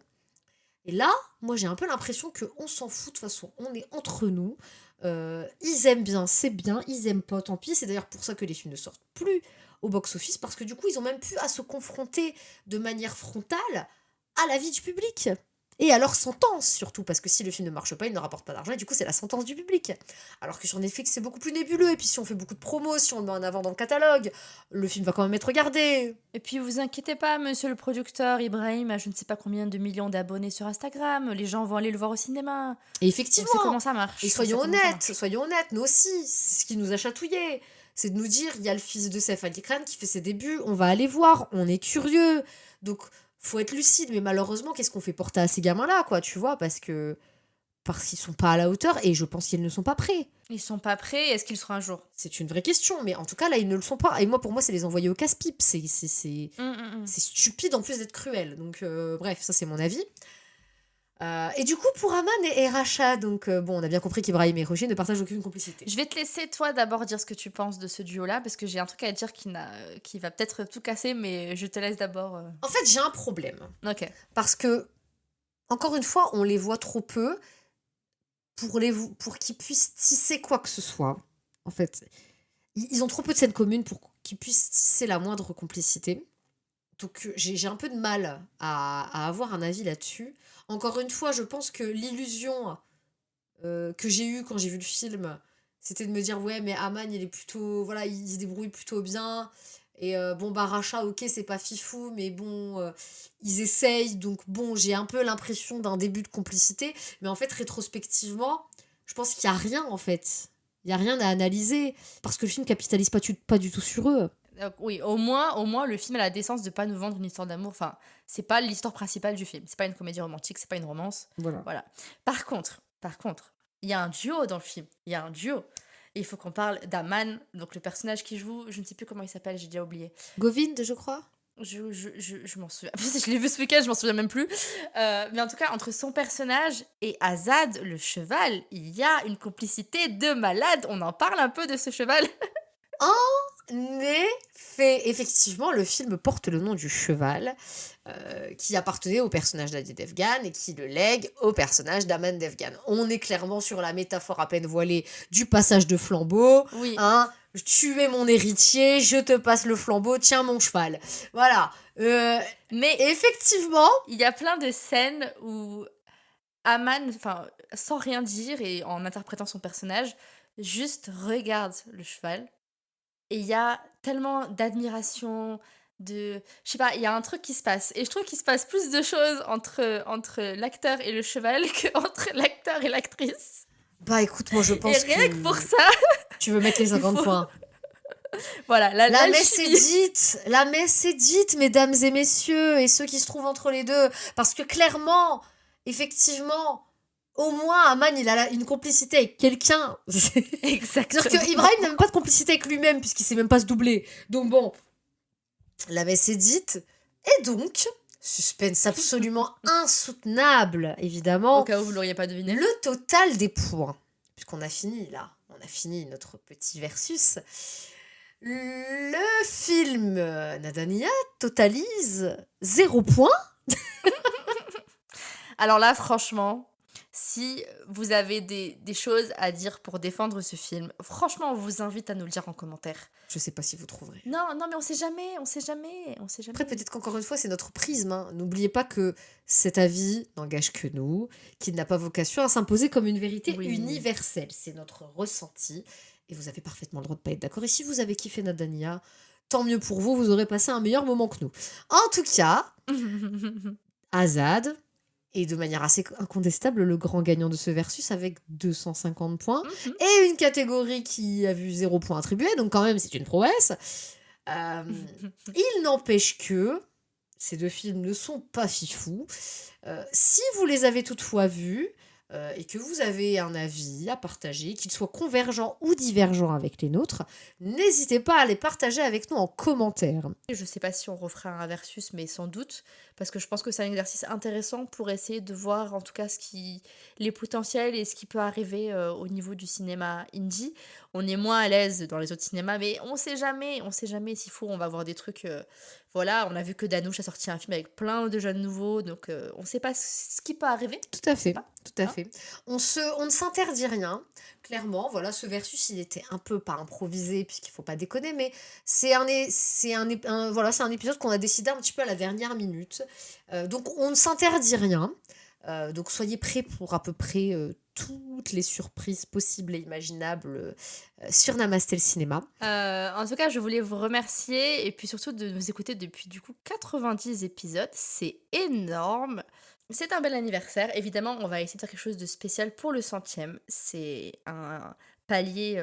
Et là, moi j'ai un peu l'impression qu'on s'en fout, de toute façon, on est entre nous, ils aiment bien, c'est bien, ils aiment pas, tant pis, c'est d'ailleurs pour ça que les films ne sortent plus au box-office, parce que du coup ils ont même plus à se confronter de manière frontale à la vie du public. Et à leur sentence, surtout, parce que si le film ne marche pas, il ne rapporte pas d'argent, et du coup, c'est la sentence du public. Alors que sur Netflix, c'est beaucoup plus nébuleux, et puis si on fait beaucoup de promos, si on le met en avant dans le catalogue, le film va quand même être regardé. Et puis, vous inquiétez pas, monsieur le producteur, Ibrahim a je ne sais pas combien de millions d'abonnés sur Instagram, les gens vont aller le voir au cinéma. Et effectivement. On sait comment ça marche. Et soyons honnêtes, nous aussi, c'est ce qui nous a chatouillés. C'est de nous dire, il y a le fils de Saif Ali Khan qui fait ses débuts, on va aller voir, on est curieux. Donc, faut être lucide, mais malheureusement, qu'est-ce qu'on fait porter à ces gamins-là, quoi, tu vois, parce que parce qu'ils sont pas à la hauteur et je pense qu'ils ne sont pas prêts. Ils sont pas prêts, est-ce qu'ils le seront un jour? C'est une vraie question, mais en tout cas, là, ils ne le sont pas. Et moi, pour moi, c'est les envoyer au casse-pipe. Hum. C'est stupide en plus d'être cruel. Donc, bref, ça, c'est mon avis. Et du coup, pour Aman et Racha, donc, bon, on a bien compris qu'Ibrahim et Roger ne partagent aucune complicité. Je vais te laisser, toi, d'abord dire ce que tu penses de ce duo-là, parce que j'ai un truc à dire qui va peut-être tout casser, mais je te laisse d'abord. En fait, j'ai un problème. Ok. Parce que, encore une fois, on les voit trop peu pour qu'ils puissent tisser quoi que ce soit. En fait, ils ont trop peu de scènes communes pour qu'ils puissent tisser la moindre complicité. Donc j'ai un peu de mal à avoir un avis là-dessus. Encore une fois, je pense que l'illusion que j'ai eue quand j'ai vu le film, c'était de me dire ouais mais Aman il est plutôt voilà il se débrouille plutôt bien et bon bah Racha ok c'est pas fifou mais bon ils essayent donc bon j'ai un peu l'impression d'un début de complicité mais en fait rétrospectivement je pense qu'il y a rien en fait il y a rien à analyser parce que le film capitalise pas du tout sur eux. Oui, au moins, le film a la décence de pas nous vendre une histoire d'amour. Enfin, c'est pas l'histoire principale du film. C'est pas une comédie romantique, c'est pas une romance. Voilà. Voilà. Par contre, il y a un duo dans le film. Il y a un duo. Et il faut qu'on parle d'Aman, donc le personnage qui joue, je ne sais plus comment il s'appelle, j'ai déjà oublié. Govind je crois. Je m'en souviens. Je l'ai vu ce week-end, je m'en souviens même plus. Mais en tout cas, entre son personnage et Azad, le cheval, il y a une complicité de malade. On en parle un peu de ce cheval. En effet, effectivement, le film porte le nom du cheval qui appartenait au personnage d'Adi Devgan et qui le lègue au personnage d'Aman Devgan. On est clairement sur la métaphore à peine voilée du passage de flambeau. Oui. Hein, tu es mon héritier, je te passe le flambeau, tiens mon cheval. Voilà. Mais Effectivement, il y a plein de scènes où Aman, enfin, sans rien dire et en interprétant son personnage, juste regarde le cheval. Et il y a tellement d'admiration, de... Je sais pas, il y a un truc qui se passe. Et je trouve qu'il se passe plus de choses entre l'acteur et le cheval qu'entre l'acteur et l'actrice. bah écoute, moi je Et pense rien que pour ça, tu veux mettre les 50 faut- points. voilà, La messe est dite, la messe est dite, mesdames et messieurs, et ceux qui se trouvent entre les deux. Parce que clairement, effectivement, au moins, Aman, il a une complicité avec quelqu'un. Exactement. C'est-à-dire que Ibrahim n'a même pas de complicité avec lui-même, puisqu'il sait même pas se doubler. Donc bon, la messe est dite. Et donc, suspense absolument insoutenable, évidemment. Au cas où vous l'auriez pas deviné. Le total des points, puisqu'on a fini là, on a fini notre petit versus. Le film Nadania totalise 0 point. Alors là, franchement, si vous avez des choses à dire pour défendre ce film, franchement, on vous invite à nous le dire en commentaire. Je sais pas si vous trouverez. Non, mais on sait jamais. Après, peut-être qu'encore une fois, c'est notre prisme. Hein. N'oubliez pas que cet avis n'engage que nous, qu'il n'a pas vocation à s'imposer comme une vérité Oui. universelle. C'est notre ressenti. Et vous avez parfaitement le droit de pas être d'accord. Et si vous avez kiffé Nadania, tant mieux pour vous, vous aurez passé un meilleur moment que nous. En tout cas, Azad est de manière assez incontestable le grand gagnant de ce versus avec 250 points. Et une catégorie qui a vu 0 point attribué, donc quand même c'est une prouesse. Il n'empêche que ces deux films ne sont pas fifous. Si vous les avez toutefois vus et que vous avez un avis à partager, qu'il soit convergent ou divergent avec les nôtres, n'hésitez pas à les partager avec nous en commentaire. Je sais pas si on refera un versus, mais sans doute, parce que je pense que c'est un exercice intéressant pour essayer de voir en tout cas les potentiels et ce qui peut arriver au niveau du cinéma indie. On est moins à l'aise dans les autres cinémas, mais on sait jamais s'il faut, on va voir des trucs... voilà, on a vu que Danouche a sorti un film avec plein de jeunes nouveaux, donc on sait pas ce qui peut arriver. Tout à fait, pas. tout à fait. On ne s'interdit rien, clairement. Voilà, ce versus, il était un peu pas improvisé, puisqu'il faut pas déconner, mais c'est un épisode qu'on a décidé un petit peu à la dernière minute. Donc on ne s'interdit rien. Donc soyez prêts pour à peu près toutes les surprises possibles et imaginables sur Namastel Cinéma. En tout cas, je voulais vous remercier et puis surtout de nous écouter depuis du coup 90 épisodes. C'est énorme. C'est un bel anniversaire. Évidemment, on va essayer de faire quelque chose de spécial pour le 100e. C'est un palier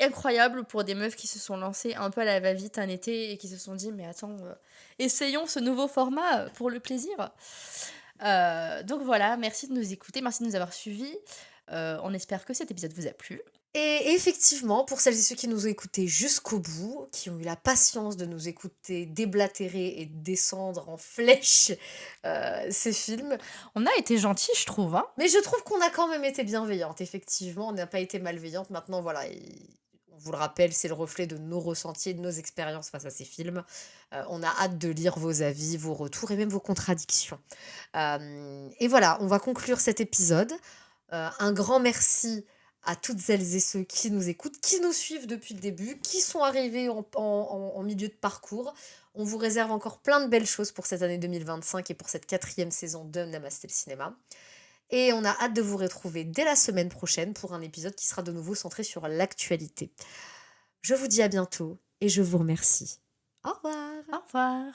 incroyable pour des meufs qui se sont lancées un peu à la va-vite un été et qui se sont dit mais attends, essayons ce nouveau format pour le plaisir. Donc voilà, merci de nous écouter, merci de nous avoir suivis. On espère que cet épisode vous a plu. Et effectivement, pour celles et ceux qui nous ont écoutés jusqu'au bout, qui ont eu la patience de nous écouter déblatérer et descendre en flèche ces films, On a été gentils, je trouve, hein. mais je trouve qu'on a quand même été bienveillante, effectivement, on n'a pas été malveillante. Maintenant, voilà, on vous le rappelle, c'est le reflet de nos ressentis et de nos expériences face à ces films. On a hâte de lire vos avis, vos retours et même vos contradictions. Et voilà, on va conclure cet épisode. Un grand merci à toutes celles et ceux qui nous écoutent, qui nous suivent depuis le début, qui sont arrivés en milieu de parcours. On vous réserve encore plein de belles choses pour cette année 2025 et pour cette 4e saison de Namasté le cinéma. Et on a hâte de vous retrouver dès la semaine prochaine pour un épisode qui sera de nouveau centré sur l'actualité. Je vous dis à bientôt et je vous remercie. Au revoir. Au revoir.